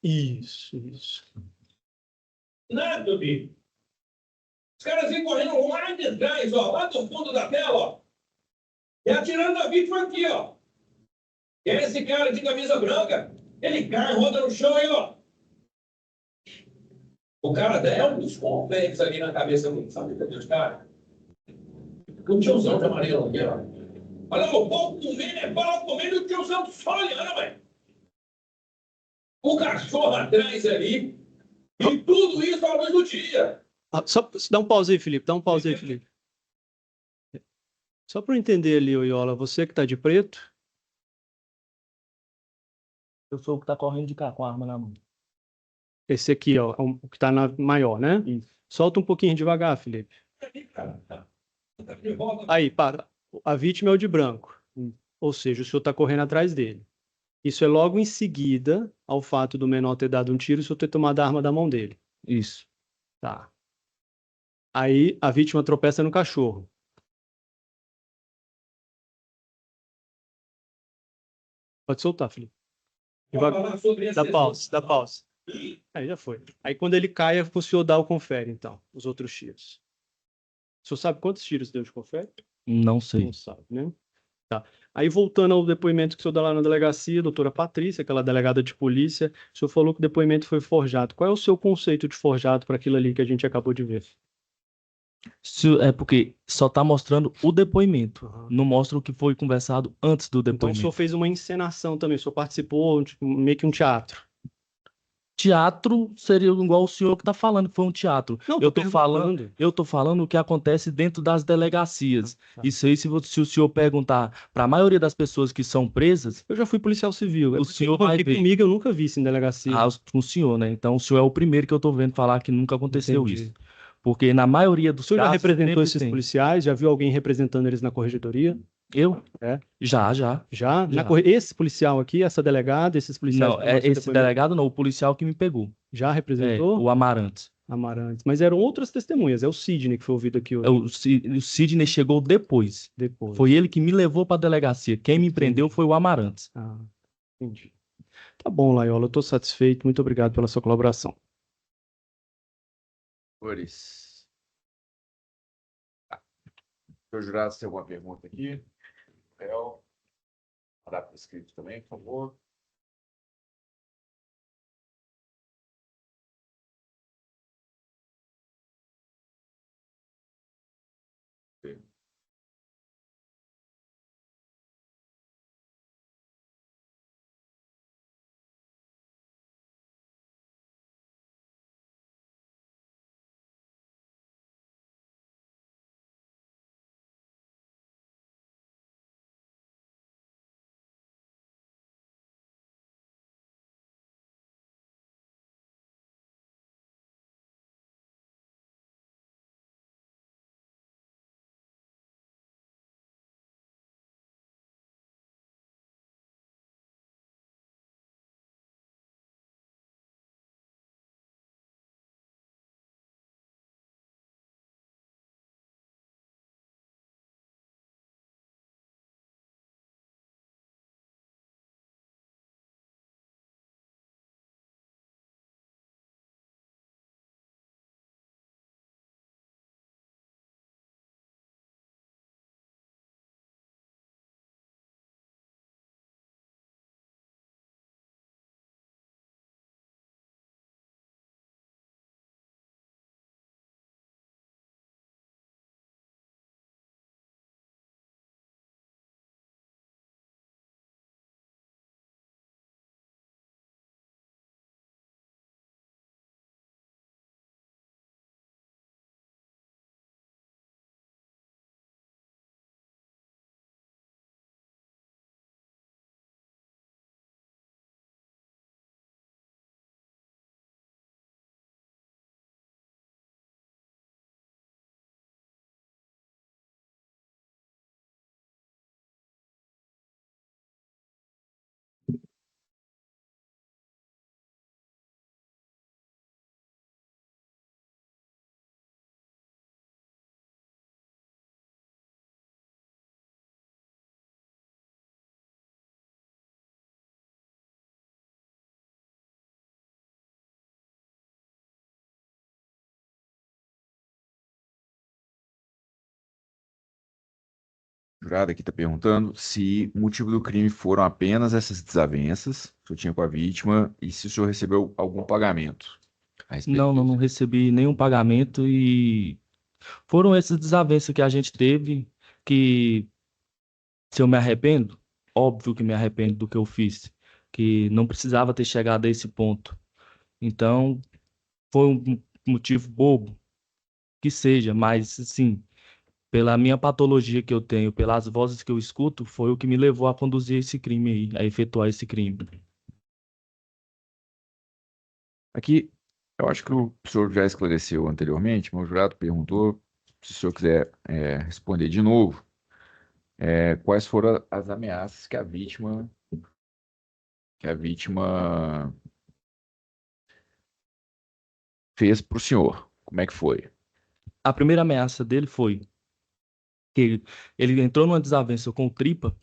Isso. Nada, meu filho. Os caras vêm correndo lá de trás, ó, lá do fundo da tela, ó. E atirando na vítima aqui, ó. E é esse cara de camisa branca, ele cai, roda no chão aí, ó. O cara der uns confetes ali na cabeça do, sabe, dos caras. O tiozão de amarelo aqui, ó. Olha, o povo comendo, bala comendo e o tiozão só olhando, velho. O cachorro atrás ali. E tudo isso à luz do dia. Só dá um pause aí, Felipe. Dá um pause aí, Felipe. Só para eu entender ali, Iola, você que tá de preto, Eu sou o que tá correndo de cá com a arma na mão. esse aqui, ó, o que tá na maior, né? Isso. Solta um pouquinho devagar, Felipe. Aí, para. A vítima é o de branco. Ou seja, o senhor tá correndo atrás dele. Isso é logo em seguida ao fato do menor ter dado um tiro e o senhor ter tomado a arma da mão dele. Isso. Tá. Aí a vítima tropeça no cachorro. Pode soltar, Felipe. Dá pausa. Aí já foi. Aí quando ele cai, o senhor dá o confere, então, os outros tiros. O senhor sabe quantos tiros deu de confere? Não sei. Não sabe, né? Tá. Aí voltando ao depoimento que o senhor dá lá na delegacia, doutora Patrícia, aquela delegada de polícia, o senhor falou que o depoimento foi forjado. Qual é o seu conceito de forjado para aquilo ali que a gente acabou de ver? É porque só tá mostrando o depoimento. Aham. Não mostra o que foi conversado antes do Então o depoimento. senhor fez uma encenação também, o senhor participou de meio que um teatro. Teatro seria igual o senhor que tá falando, que foi um teatro. Não, Eu tô falando o que acontece dentro das delegacias. Tá. Isso aí, se o senhor perguntar para a maioria das pessoas que são presas, Eu já fui policial civil. O senhor vai Porque ver. comigo eu nunca vi isso em delegacia. com o senhor, né? Então, o senhor é o primeiro que eu tô vendo falar que nunca aconteceu Entendi. isso. Porque na maioria O dos senhor já casos, representou sempre esses tem. policiais? Já viu alguém representando eles na corregedoria? Eu? É. Já. Já? Já. Esse policial aqui, essa delegada, esses policiais Não, que tomaram seu esse depoimento, delegado não, o policial que me pegou. já É, representou? o Amarantes. Amarantes. Mas eram outras testemunhas. É o Sidney que foi ouvido aqui hoje. O Sidney chegou depois. Depois. Foi ele que me levou para a delegacia. Quem me Entendi. prendeu foi o Amarantes. Ah, entendi. Tá bom, Laiola. Eu tô satisfeito. Muito obrigado pela sua colaboração. Senhores, senhor jurado, tem alguma pergunta aqui? Rafael, mandar para o escrito também, por favor. jurado aqui está perguntando se o motivo do crime foram apenas essas desavenças que o senhor tinha com a vítima e se o senhor recebeu algum pagamento a respeito Não disso. recebi nenhum pagamento e foram essas desavenças que a gente teve que, se eu me arrependo, óbvio que me arrependo do que eu fiz, que não precisava ter chegado a esse ponto. Então, foi um motivo bobo, que seja, mas, assim, pela minha patologia que eu tenho, pelas vozes que eu escuto, foi o que me levou a conduzir esse crime aí, a efetuar esse crime. Aqui, eu acho que o senhor já esclareceu anteriormente, mas o jurado perguntou, se o senhor quiser responder de novo, quais foram as ameaças que a vítima fez para o senhor. Como é que foi? A primeira ameaça dele foi que ele entrou numa desavença com o Tripa,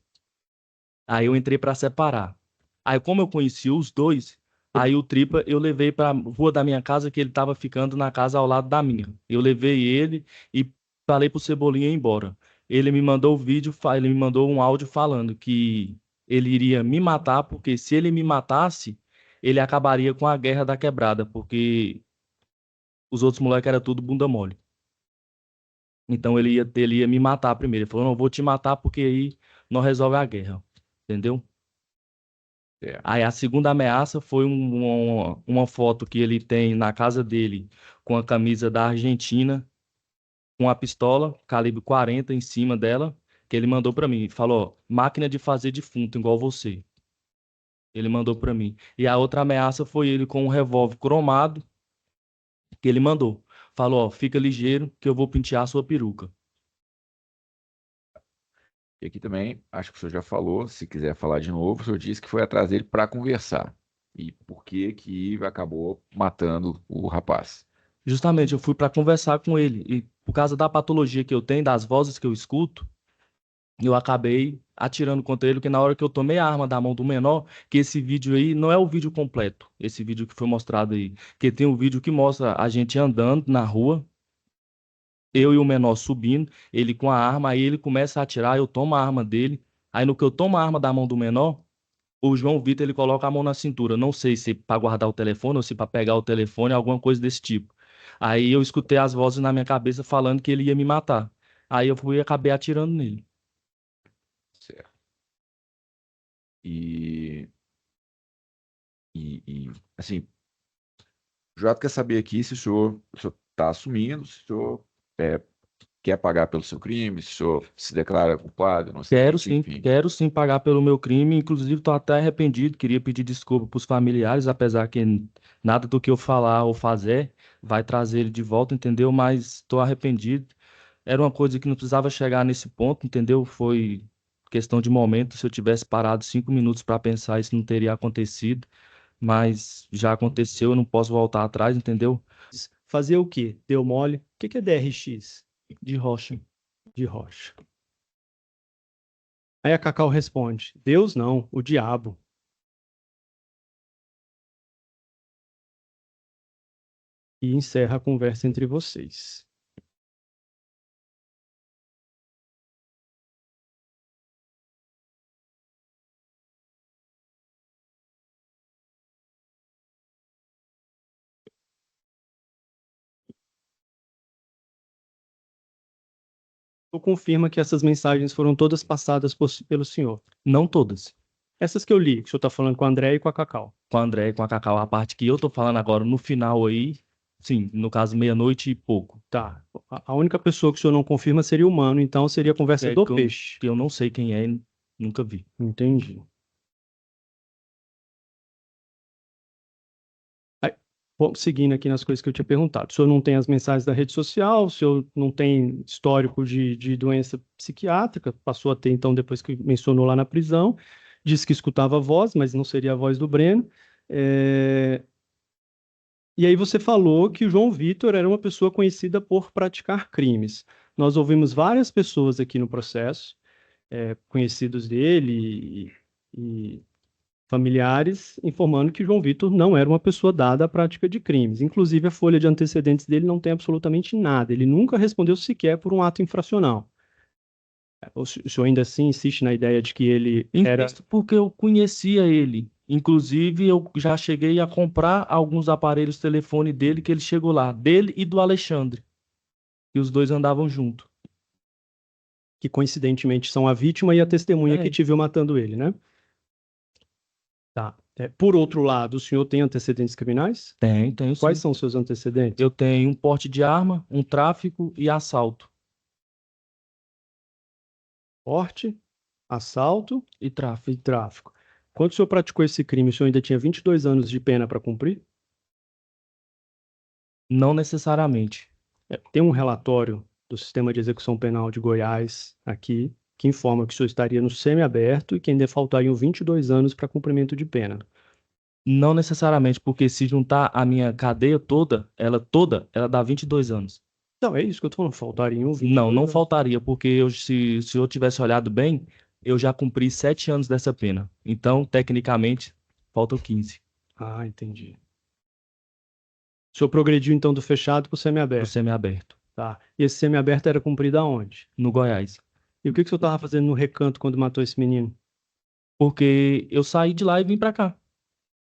aí eu entrei para separar. Aí, como eu conheci os dois, aí o Tripa eu levei para rua da minha casa, que ele estava ficando na casa ao lado da minha. Eu levei ele e falei pro Cebolinha ir embora. Ele me mandou o vídeo, ele me mandou um áudio falando que ele iria me matar, porque se ele me matasse, ele acabaria com a guerra da quebrada, porque os outros moleques eram tudo bunda mole. Então ele ia me matar primeiro. Ele falou, não, vou te matar porque aí não resolve a guerra. Entendeu? É, Aí a segunda ameaça foi uma foto que ele tem na casa dele com a camisa da Argentina, com a pistola calibre 40 em cima dela, que ele mandou pra mim. Falou, máquina de fazer defunto, igual você. Ele mandou pra mim. E a outra ameaça foi ele com um revólver cromado, que ele mandou. Falou, ó, fica ligeiro que eu vou pentear a sua peruca. e aqui também, acho que o senhor já falou, se quiser falar de novo, o senhor disse que foi atrás dele para conversar. E por que que acabou matando o rapaz? Justamente, eu fui pra conversar com ele. E por causa da patologia que eu tenho, das vozes que eu escuto, eu acabei atirando contra ele, porque na hora que eu tomei a arma da mão do menor, que esse vídeo aí não é o vídeo completo, esse vídeo que foi mostrado aí, que tem um vídeo que mostra a gente andando na rua, eu e o menor subindo, ele com a arma, aí ele começa a atirar, eu tomo a arma dele, aí no que eu tomo a arma da mão do menor, o João Vitor ele coloca a mão na cintura, não sei se para guardar o telefone ou se para pegar o telefone, alguma coisa desse tipo. Aí eu escutei as vozes na minha cabeça falando que ele ia me matar. Aí eu fui e acabei atirando nele. Certo. E, assim, o jurado quer saber aqui se o senhor está assumindo, se o senhor é, quer pagar pelo seu crime, se o senhor se declara culpado, inocente, enfim. Quero sim pagar pelo meu crime. Inclusive, estou até arrependido. Queria pedir desculpa para os familiares, apesar que nada do que eu falar ou fazer vai trazer ele de volta, entendeu? Mas estou arrependido. Era uma coisa que não precisava chegar nesse ponto, entendeu? Foi questão de momento. Se eu tivesse parado 5 minutos para pensar, isso não teria acontecido. Mas já aconteceu, eu não posso voltar atrás, entendeu? Fazer o quê? Deu mole? O que que é DRX? De rocha. De rocha. Aí a Cacau responde: Deus não, o diabo. E encerra a conversa entre vocês. Tu confirma que essas mensagens foram todas passadas pelo senhor. Não todas. Essas que eu li, que o senhor está falando com a André e com a Cacau. Com a André e com a Cacau, a parte que eu tô falando agora no final aí, sim, no caso meia-noite e pouco. Tá. A única pessoa que o senhor não confirma seria o humano, então seria a conversa É do que peixe. eu não sei quem é, nunca vi. Entendi. Aí, vamos seguindo aqui nas coisas que eu tinha perguntado. O senhor não tem as mensagens da rede social, o senhor não tem histórico de doença psiquiátrica, passou a ter então depois que mencionou lá na prisão, disse que escutava a voz, mas não seria a voz do Breno. E aí você falou que o João Vitor era uma pessoa conhecida por praticar crimes. Nós ouvimos várias pessoas aqui no processo, conhecidos dele e familiares, informando que João Vitor não era uma pessoa dada à prática de crimes. Inclusive, a folha de antecedentes dele não tem absolutamente nada. Ele nunca respondeu sequer por um ato infracional. O senhor ainda assim insiste na ideia de que ele era... Insisto porque eu conhecia ele. Inclusive, eu já cheguei a comprar alguns aparelhos telefone dele que ele chegou lá, dele e do Alexandre, e os dois andavam junto. que coincidentemente são a vítima e a testemunha que É. te viu matando ele, né? Tá. Por outro lado, o senhor tem antecedentes criminais? Tenho sim. Quais são os seus antecedentes? Eu tenho um porte de arma, um tráfico e assalto. Porte, assalto E e tráfico. tráfico. Quando o senhor praticou esse crime, o senhor ainda tinha 22 anos de pena para cumprir? Não necessariamente. Tem um relatório do Sistema de Execução Penal de Goiás aqui que informa que o senhor estaria no semiaberto e que ainda faltariam 22 anos para cumprimento de pena. Não necessariamente, porque se juntar a minha cadeia toda, ela dá 22 anos. Então, é isso que eu tô falando, faltariam 22 Não anos. faltaria, porque se eu tivesse olhado bem, eu já cumpri 7 anos dessa pena. Então, tecnicamente, faltam 15 Ah, entendi. O senhor progrediu então do fechado para o pro semiaberto. semiaberto, Tá. E esse semiaberto era cumprido aonde? no Goiás. E o que o senhor estava fazendo no Recanto quando matou esse menino? Porque eu saí de lá e vim pra cá.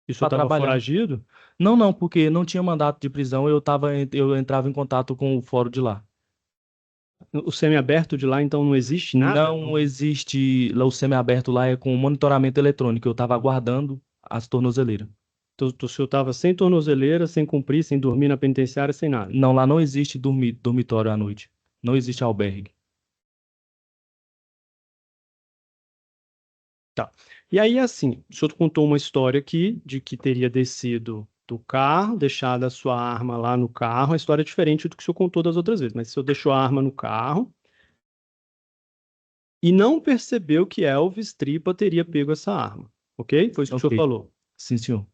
E o senhor Pra estava trabalhar. foragido? Não, porque não tinha mandato de prisão, eu entrava em contato com o fórum de lá. O semiaberto de lá, então, não existe nada? Não existe, lá o semiaberto lá é com monitoramento eletrônico, eu tava aguardando as tornozeleiras. O senhor estava sem tornozeleira, sem cumprir, sem dormir na penitenciária, sem nada. Não, lá não existe dormitório à noite. Não existe albergue. Tá. E aí, assim, o senhor contou uma história aqui de que teria descido do carro, deixado a sua arma lá no carro. A história é diferente do que o senhor contou das outras vezes, mas o senhor deixou a arma no carro e não percebeu que Elvis Tripa teria pego essa arma, ok? Foi isso que o senhor Ok. falou. Sim, senhor.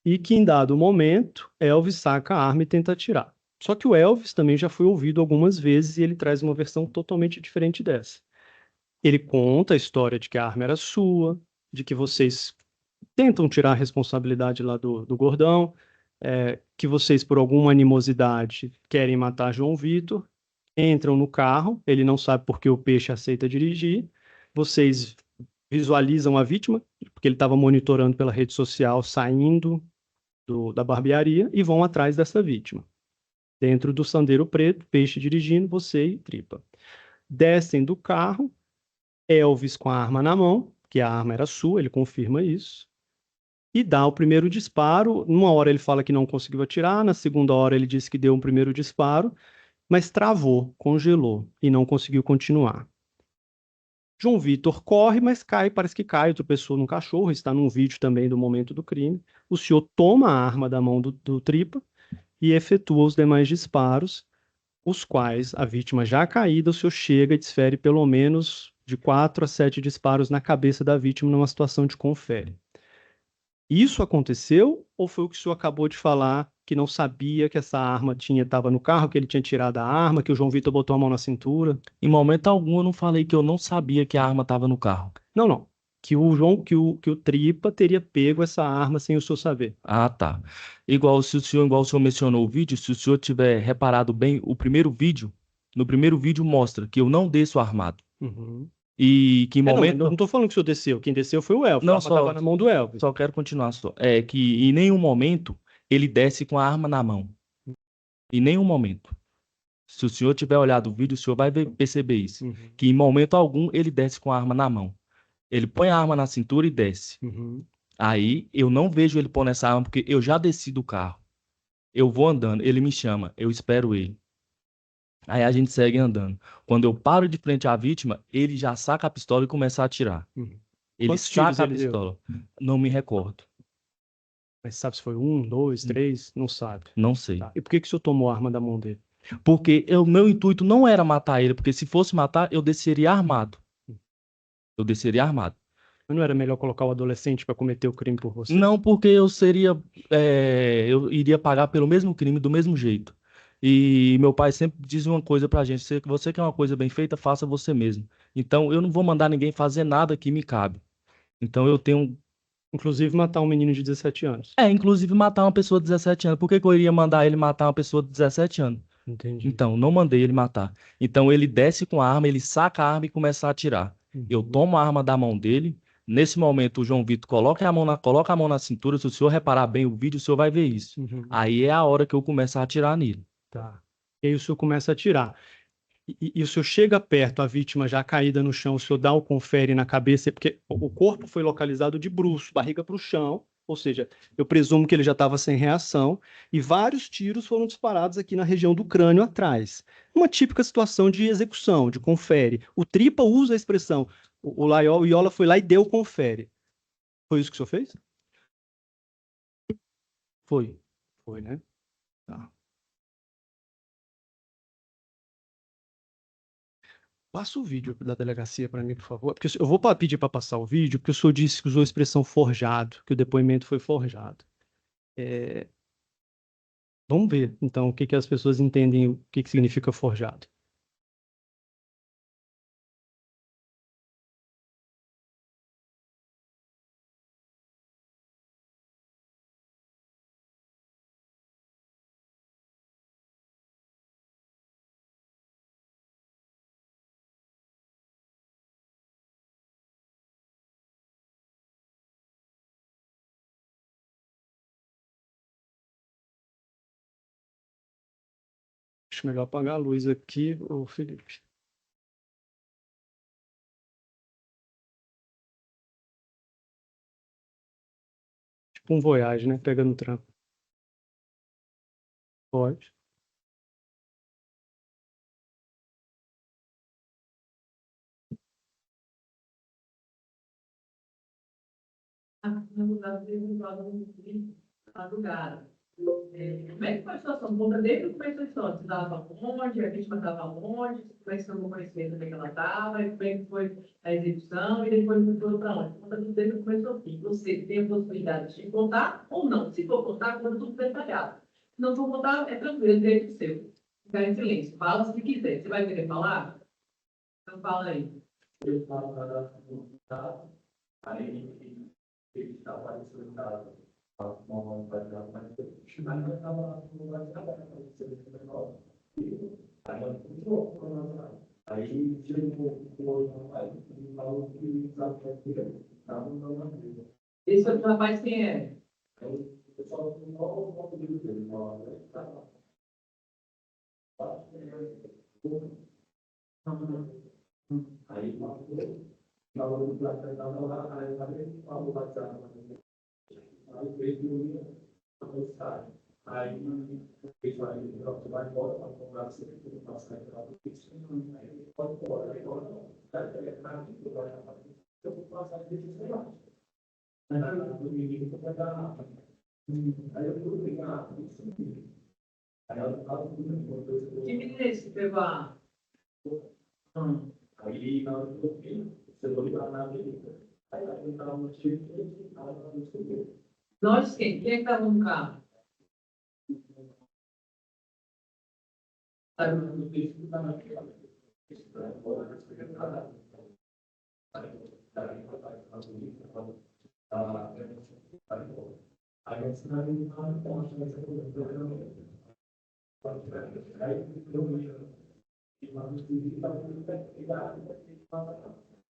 E que em dado momento, Elvis saca a arma e tenta atirar. Só que o Elvis também já foi ouvido algumas vezes e ele traz uma versão totalmente diferente dessa. Ele conta a história de que a arma era sua, de que vocês tentam tirar a responsabilidade lá do gordão, que vocês, por alguma animosidade, querem matar João Vitor, entram no carro, ele não sabe por que o peixe aceita dirigir, vocês visualizam a vítima, porque ele estava monitorando pela rede social, saindo da barbearia, e vão atrás dessa vítima. Dentro do Sandero Preto, peixe dirigindo, você e Tripa. Descem do carro, Elvis com a arma na mão, que a arma era sua, ele confirma isso, e dá o primeiro disparo. Numa hora ele fala que não conseguiu atirar, na segunda hora ele disse que deu um primeiro disparo, mas travou, congelou e não conseguiu continuar. João Vitor corre, mas cai, parece que cai, tropeçou num cachorro, está num vídeo também do momento do crime. O senhor toma a arma da mão do Tripa e efetua os demais disparos, os quais a vítima já caída, o senhor chega e desfere pelo menos de 4 a 7 disparos na cabeça da vítima numa situação de confere. Isso aconteceu ou foi o que o senhor acabou de falar, que não sabia que essa arma estava no carro, que ele tinha tirado a arma, que o João Vitor botou a mão na cintura? Em momento algum eu não falei que eu não sabia que a arma estava no carro. Não. Que o Tripa teria pego essa arma sem o senhor saber. Ah, tá. Igual o senhor mencionou o vídeo, se o senhor tiver reparado bem, no primeiro vídeo mostra que eu não desço armado. Uhum. E que em Não, mas momento. não estou falando que o senhor desceu. Quem desceu foi o Elvis. Não, a arma estava na mão do Elvis. Só quero continuar só. É que em nenhum momento ele desce com a arma na mão. Em nenhum momento. Se o senhor tiver olhado o vídeo, o senhor vai perceber isso. Uhum. Que em momento algum ele desce com a arma na mão. Ele põe a arma na cintura e desce. Uhum. Aí eu não vejo ele pôr essa arma porque eu já desci do carro. Eu vou andando, ele me chama, eu espero ele. Aí a gente segue andando. Quando eu paro de frente à vítima, ele já saca a pistola e começa a atirar. Uhum. Ele Quantos tiros saca a ele deu? pistola. Não me recordo. Mas sabe se foi 1, 2, 3? Não sabe. Não sei. Tá. E por que o senhor tomou a arma da mão dele? Porque o meu intuito não era matar ele, porque se fosse matar, eu desceria armado. Eu desceria armado. Mas não era melhor colocar o adolescente para cometer o crime por você? Não, porque eu eu iria pagar pelo mesmo crime, do mesmo jeito. E meu pai sempre diz uma coisa pra gente: se você quer uma coisa bem feita, faça você mesmo. Então eu não vou mandar ninguém fazer nada que me cabe. Então eu tenho Inclusive matar um menino de 17 anos. Inclusive matar uma pessoa de 17 anos. Por que que eu iria mandar ele matar uma pessoa de 17 anos? Entendi. Então, não mandei ele matar. Então, ele desce com a arma, ele saca a arma e começa a atirar. Eu tomo a arma da mão dele. Nesse momento, o João Vitor coloca a mão na cintura. Se o senhor reparar bem o vídeo, o senhor vai ver isso. Aí é a hora que eu começo a atirar nele. Tá. E aí o senhor começa a atirar. E o senhor chega perto, a vítima já caída no chão, o senhor dá o confere na cabeça, porque o corpo foi localizado de bruço, barriga para o chão, ou seja, eu presumo que ele já estava sem reação, e vários tiros foram disparados aqui na região do crânio atrás. Uma típica situação de execução, de confere. O Tripa usa a expressão, o Iola foi lá e deu o confere. Foi isso que o senhor fez? Foi. Foi, né? Tá. Passa o vídeo da delegacia para mim, por favor. Porque eu vou pedir para passar o vídeo, porque o senhor disse que usou a expressão forjado, que o depoimento foi forjado. Vamos ver, então, o que as pessoas entendem, o que significa forjado. Acho melhor apagar a luz aqui, ô Felipe. Tipo um Voyage, né? Pegando trampo. Pode. Madrugada. Como é que foi a situação? Conta desde o começo da história. Você estava onde? A vítima estava onde? Como é que você não conhecia também que ela estava? Como é que foi a execução? E depois mudou para onde? Conta tudo desde o começo ao fim. Você tem a possibilidade de contar ou não. Se for contar, conta tudo detalhado. Se não for contar, é tranquilo, é direito seu. Ficar em silêncio. Fala se quiser. Você vai querer falar? Então fala aí. Eu falo para aí ele estava aparecendo em casa. Aí Esse outro rapaz quem é? Que menino é esse que pegou a... aí na hora que eu vi, você foi lá na avenida. Aí eu estava no time e Nós quem? Quem é que estava no carro?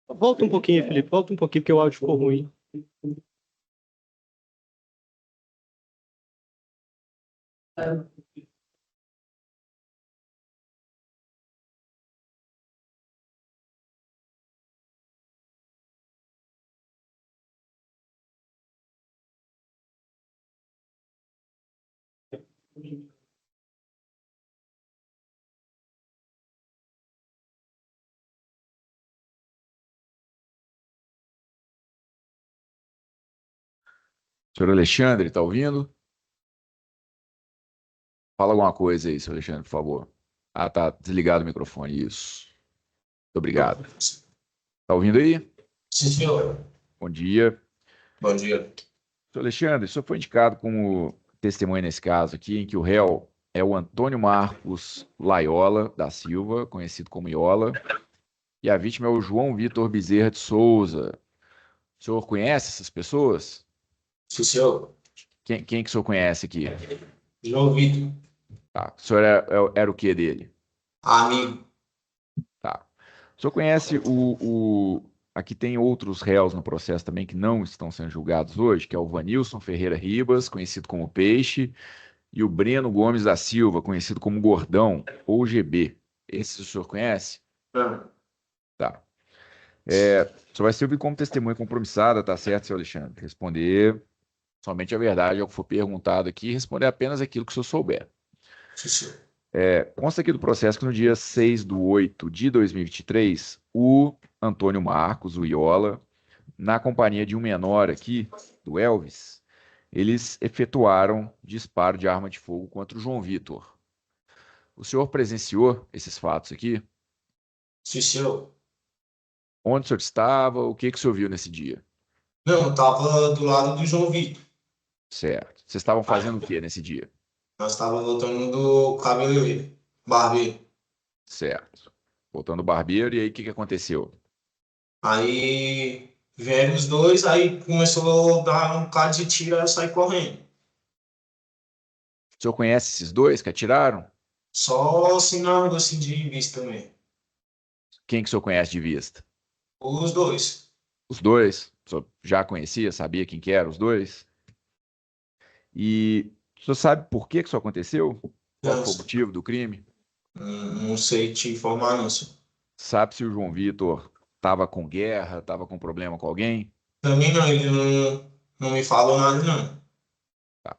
Volta um pouquinho, Felipe. Volta um pouquinho, porque o áudio ficou ruim. Senhor Alexandre, tá ouvindo? Fala alguma coisa aí, senhor Alexandre, por favor. Ah, tá desligado o microfone, isso. Muito obrigado. Tá ouvindo aí? Sim, senhor. Bom dia. Bom dia. Senhor Alexandre, o senhor foi indicado como testemunha nesse caso aqui, em que o réu é o Antônio Marcos Laiola da Silva, conhecido como Iola, e a vítima é o João Vitor Bezerra de Souza. O senhor conhece essas pessoas? Sim, senhor. Quem que o senhor conhece aqui? João Vitor. Tá. O senhor era o que dele? Amigo. Tá. O senhor conhece Aqui tem outros réus no processo também que não estão sendo julgados hoje, que é o Vanilson Ferreira Ribas, conhecido como Peixe, e o Breno Gomes da Silva, conhecido como Gordão, ou GB. Esse o senhor conhece? Não. Tá. Só vai servir como testemunha compromissada, tá certo, senhor Alexandre? Responder somente a verdade ao que for perguntado aqui e responder apenas aquilo que o senhor souber. Sim, senhor. Consta aqui do processo que no dia 6/8/2023, o Antônio Marcos, o Iola, na companhia de um menor aqui, do Elvis, eles efetuaram disparo de arma de fogo contra o João Vitor. O senhor presenciou esses fatos aqui? Sim, senhor. Onde o senhor estava? O que o senhor viu nesse dia? Não, eu tava do lado do João Vitor. Certo. Vocês estavam fazendo o que nesse dia? Nós tava voltando do cabeleireiro, barbeiro. Certo. Voltando ao barbeiro, e aí o que aconteceu? Aí vieram os dois, aí começou a dar um bocado de tiro, aí eu saí correndo. O senhor conhece esses dois que atiraram? Só assim na rua, assim, de vista também. Quem que o senhor conhece de vista? Os dois. Os dois? O senhor já conhecia, sabia quem que eram os dois? E o senhor sabe por que isso aconteceu? Qual Não, foi o motivo do crime? não sei te informar, não, senhor. Sabe se o João Vitor estava com guerra, estava com problema com alguém? Também não, ele não me falou nada, não. Tá.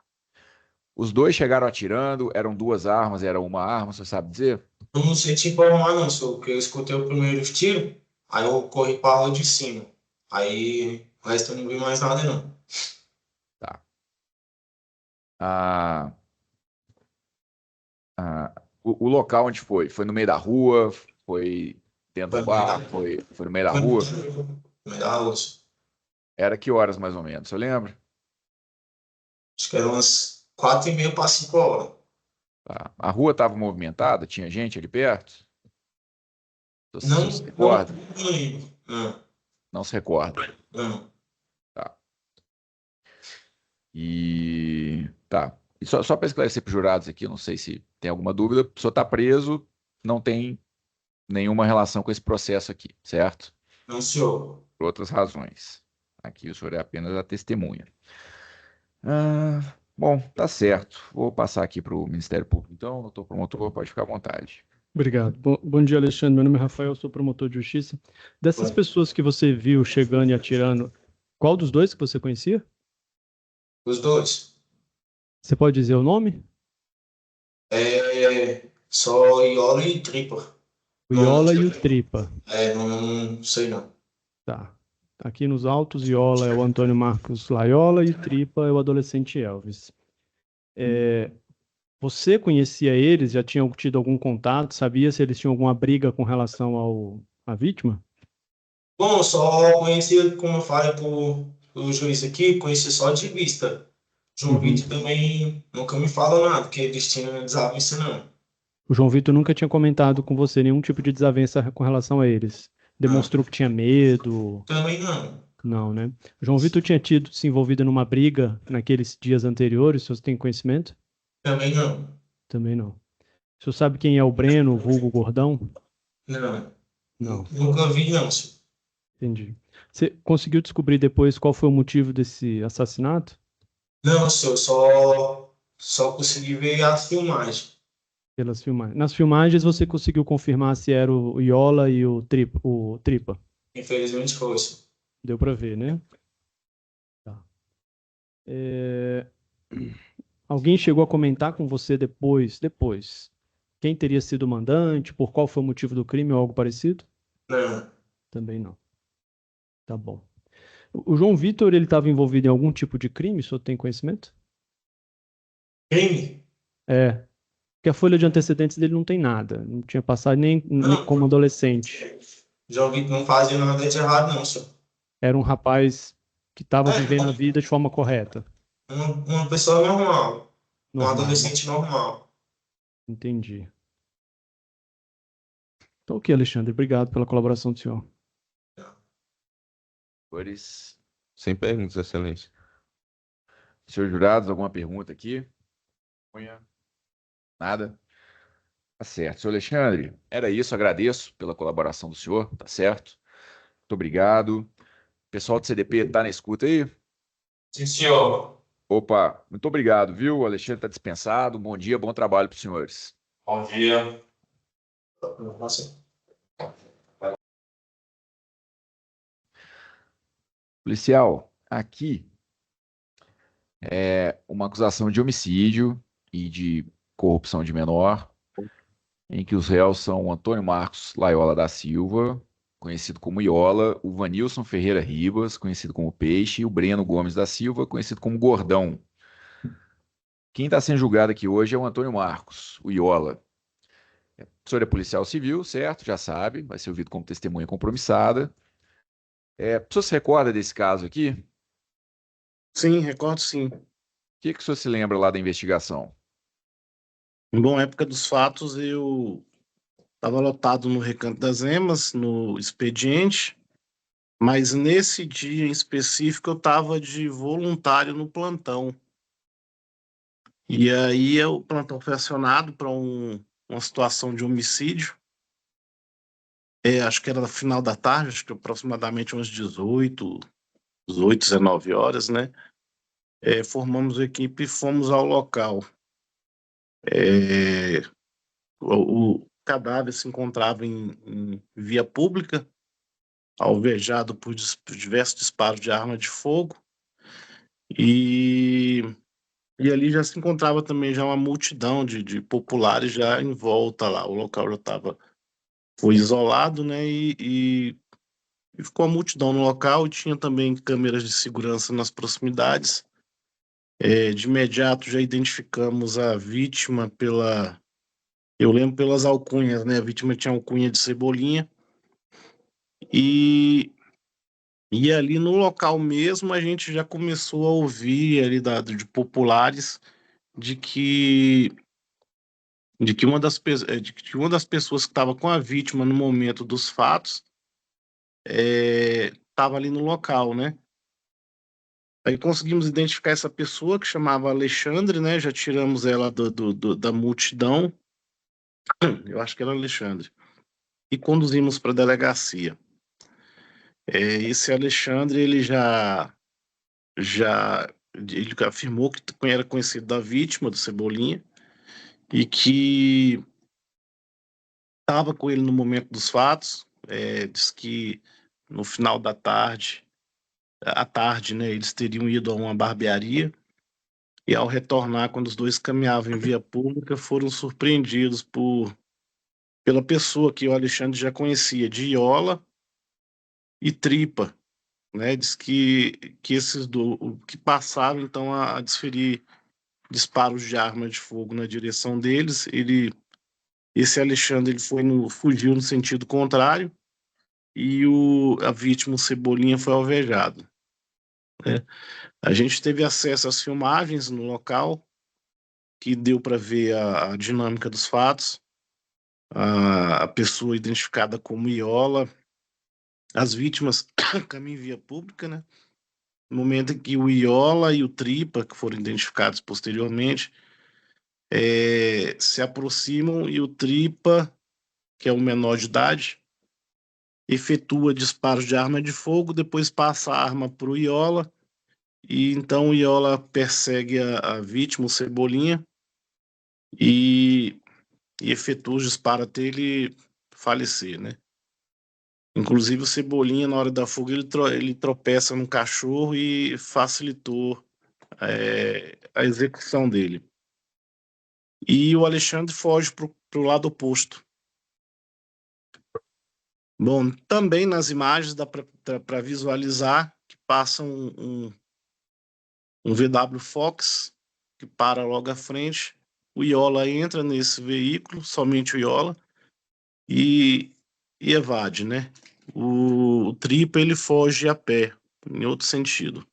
Os dois chegaram atirando, eram duas armas, era uma arma, você sabe dizer? Eu não sei te informar, não, senhor, porque eu escutei o primeiro tiro, aí eu corri para a rua de cima. Aí o resto eu não vi mais nada, não. Tá. Ah, o local onde foi? Foi no meio da rua? Foi dentro Foi do no meio da bar? rua. Foi no meio da Foi rua? no meio da rua, senhor. Era que horas mais ou menos? Você lembra? Acho que eram umas 4h30 para 5 horas. Tá. A rua estava movimentada? Tinha gente ali perto? Você Não, se não, recorda? não lembro. Não, Não se recorda. não. Tá. Tá. E só para esclarecer para os jurados aqui, eu não sei se tem alguma dúvida, o senhor está preso, não tem nenhuma relação com esse processo aqui, certo? Não, senhor. Por outras razões. Aqui o senhor é apenas a testemunha. Bom, tá certo. Vou passar aqui para o Ministério Público. Então, doutor promotor, pode ficar à vontade. Obrigado. Bom dia, Alexandre. Meu nome é Rafael, sou promotor de justiça. Dessas pessoas que você viu chegando e atirando, qual dos dois que você conhecia? Os dois. Você pode dizer o nome? Só Iola e Tripa. O Iola e o Tripa. Não sei não. Tá. Aqui nos autos, Iola é o Antônio Marcos Laiola e Tripa é o adolescente Elvis. Você conhecia eles? Já tinham tido algum contato? Sabia se eles tinham alguma briga com relação à vítima? Bom, eu só conhecia, como eu falei pro juiz aqui, conhecia só de vista. João Vitor também nunca me falou nada, que eles tinham desavença não. O João Vitor nunca tinha comentado com você nenhum tipo de desavença com relação a eles. Demonstrou que tinha medo? Também não. Não, né? O João Vitor tinha se envolvido numa briga naqueles dias anteriores, se você tem conhecimento? Também não. Também não. O senhor sabe quem é o Breno, o vulgo Gordão? Não. Não, Nunca vi não, senhor. entendi. Você conseguiu descobrir depois qual foi o motivo desse assassinato? Não, senhor, só consegui ver as filmagens. Pelas filmagens. Nas filmagens você conseguiu confirmar se era o Iola e o Tripa? Infelizmente foi, senhor. Deu para ver, né? Tá. Alguém chegou a comentar com você depois, quem teria sido o mandante, por qual foi o motivo do crime ou algo parecido? Não. Também não. Tá bom. O João Vitor, ele estava envolvido em algum tipo de crime, o senhor tem conhecimento? Crime? Porque a folha de antecedentes dele não tem nada. Não tinha passado nem como adolescente. João Vitor não fazia nada de errado não, senhor. Era um rapaz que estava vivendo a vida de forma correta. Uma pessoa normal. Um Normal. adolescente normal. Entendi. Então, ok, Alexandre. Obrigado pela colaboração do senhor. Senhores, Sem perguntas, excelência. Senhores jurados, alguma pergunta aqui? Nada? Tá certo. Senhor Alexandre, era isso. Agradeço pela colaboração do senhor, tá certo? Muito obrigado. Pessoal do CDP tá na escuta aí? Sim, senhor. Opa, muito obrigado, viu? O Alexandre está dispensado. Bom dia, bom trabalho para os senhores. Bom dia. Nossa. Policial, aqui é uma acusação de homicídio e de corrupção de menor, em que os réus são o Antônio Marcos Laiola da Silva, conhecido como Iola, o Vanilson Ferreira Ribas, conhecido como Peixe, e o Breno Gomes da Silva, conhecido como Gordão. Quem está sendo julgado aqui hoje é o Antônio Marcos, o Iola. O senhor é policial civil, certo? Já sabe, vai ser ouvido como testemunha compromissada. O senhor se recorda desse caso aqui? O Sim, recordo sim. que o senhor se lembra lá da investigação? Bom, época dos fatos, eu estava lotado no Recanto das Emas, no expediente, mas nesse dia em específico eu estava de voluntário no plantão. E aí o plantão foi acionado para uma situação de homicídio. Acho que era no final da tarde, acho que aproximadamente umas 18, 19 horas, né? Formamos a equipe e fomos ao local. É, o cadáver se encontrava em via pública, alvejado por diversos disparos de arma de fogo, e, e ali já se encontrava também já uma multidão de populares já em volta lá. O local foi isolado, né, e ficou a multidão no local, e tinha também câmeras de segurança nas proximidades. De imediato já identificamos a vítima eu lembro pelas alcunhas, né, a vítima tinha alcunha de Cebolinha, e ali no local mesmo a gente já começou a ouvir ali de populares de que uma das pessoas que estava com a vítima no momento dos fatos estava ali no local, né? Aí conseguimos identificar essa pessoa que chamava Alexandre, né? Já tiramos ela da multidão, eu acho que era Alexandre, e conduzimos para a delegacia. Esse Alexandre, ele afirmou que era conhecido da vítima, do Cebolinha, e que estava com ele no momento dos fatos. Diz que no final da tarde, à tarde, né, eles teriam ido a uma barbearia, e ao retornar, quando os dois caminhavam em via pública, foram surpreendidos pela pessoa que o Alexandre já conhecia, de Iola e Tripa, né? Diz que que passaram então a desferir disparos de arma de fogo na direção deles. Esse Alexandre fugiu no sentido contrário, e a vítima, o Cebolinha, foi alvejado, né? A gente teve acesso às filmagens no local, que deu para ver a dinâmica dos fatos, a pessoa identificada como Iola, as vítimas caminham em via pública, né? No momento em que o Iola e o Tripa, que foram identificados posteriormente, se aproximam, e o Tripa, que é o menor de idade, efetua disparos de arma de fogo, depois passa a arma para o Iola, e então o Iola persegue a vítima, o Cebolinha, e efetua os disparos até ele falecer, né? Inclusive o Cebolinha, na hora da fuga, ele tropeça num cachorro e facilitou a execução dele. E o Alexandre foge para o lado oposto. Bom, também nas imagens dá para visualizar que passa um VW Fox que para logo à frente. O Iola entra nesse veículo, somente o Iola, e evade, né? O Tripa, ele foge a pé, em outro sentido.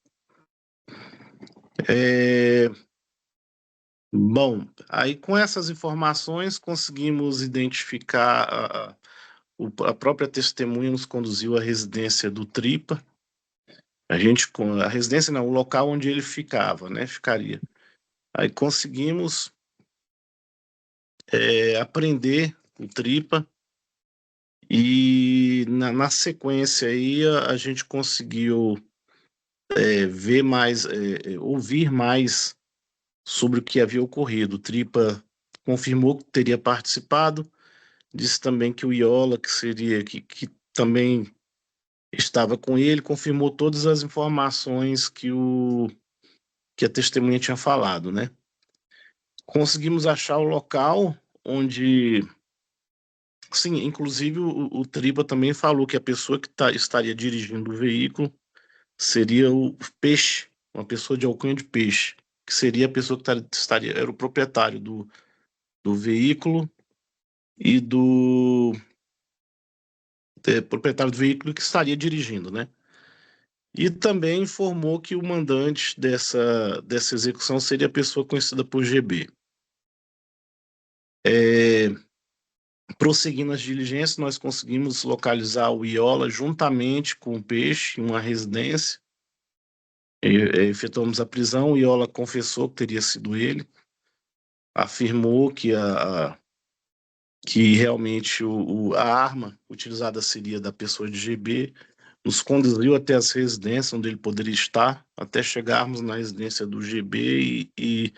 Bom, aí com essas informações conseguimos identificar a própria testemunha, nos conduziu à residência do Tripa, A residência não, o local onde ele ficava, né? Ficaria. Aí conseguimos apreender o Tripa e na sequência aí a gente conseguiu ver mais, ouvir mais sobre o que havia ocorrido. O Tripa confirmou que teria participado, disse também que o Iola, que também estava com ele, confirmou todas as informações que a testemunha tinha falado, né? Conseguimos achar o local onde, sim, inclusive o Tripa também falou que a pessoa que estaria dirigindo o veículo seria o Peixe, uma pessoa de alcunha de Peixe, que seria a pessoa que era o proprietário do veículo e proprietário do veículo que estaria dirigindo, né? E também informou que o mandante dessa execução seria a pessoa conhecida por GB. Prosseguindo as diligências, nós conseguimos localizar o Iola juntamente com o Peixe em uma residência. Efetuamos a prisão, o Iola confessou que teria sido ele, afirmou que realmente a arma utilizada seria da pessoa de GB, nos conduziu até as residências onde ele poderia estar, até chegarmos na residência do GB e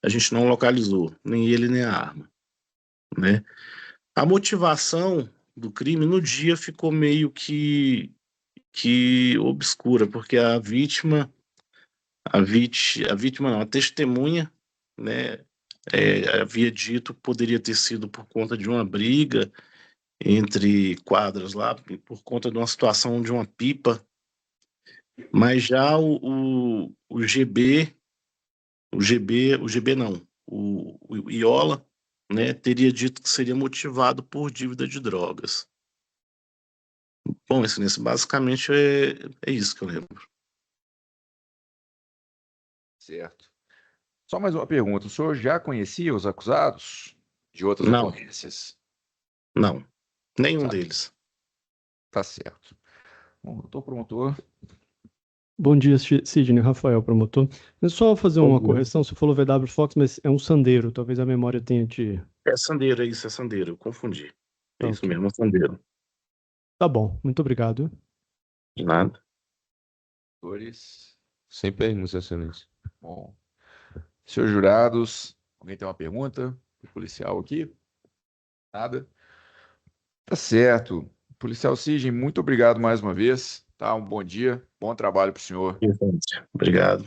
a gente não localizou, nem ele nem a arma, né? A motivação do crime no dia ficou meio que obscura, porque a vítima não, a testemunha, né, havia dito que poderia ter sido por conta de uma briga entre quadras lá, por conta de uma situação de uma pipa, mas já o GB não, o Iola, né, teria dito que seria motivado por dívida de drogas. Bom, Excelência, basicamente é isso que eu lembro. Certo. Só mais uma pergunta. O senhor já conhecia os acusados de outras Não. ocorrências? Não, nenhum Tá. deles. Tá certo. Bom, doutor promotor. Bom dia, Sidney, Rafael, promotor. É só fazer Bom uma dia. correção, você falou VW Fox, mas é um Sandero, talvez a memória tenha te... É Sandero, é isso, é Sandero, eu confundi. É Tá, isso ok. mesmo, é Sandero. Tá bom, muito obrigado. De nada. Senhores. Sem perguntas, Excelência. Bom. Senhores jurados, alguém tem uma pergunta? O policial aqui? Nada? Tá certo. Policial Sidney, muito obrigado mais uma vez. Tá? Um bom dia, bom trabalho para o senhor. Obrigado.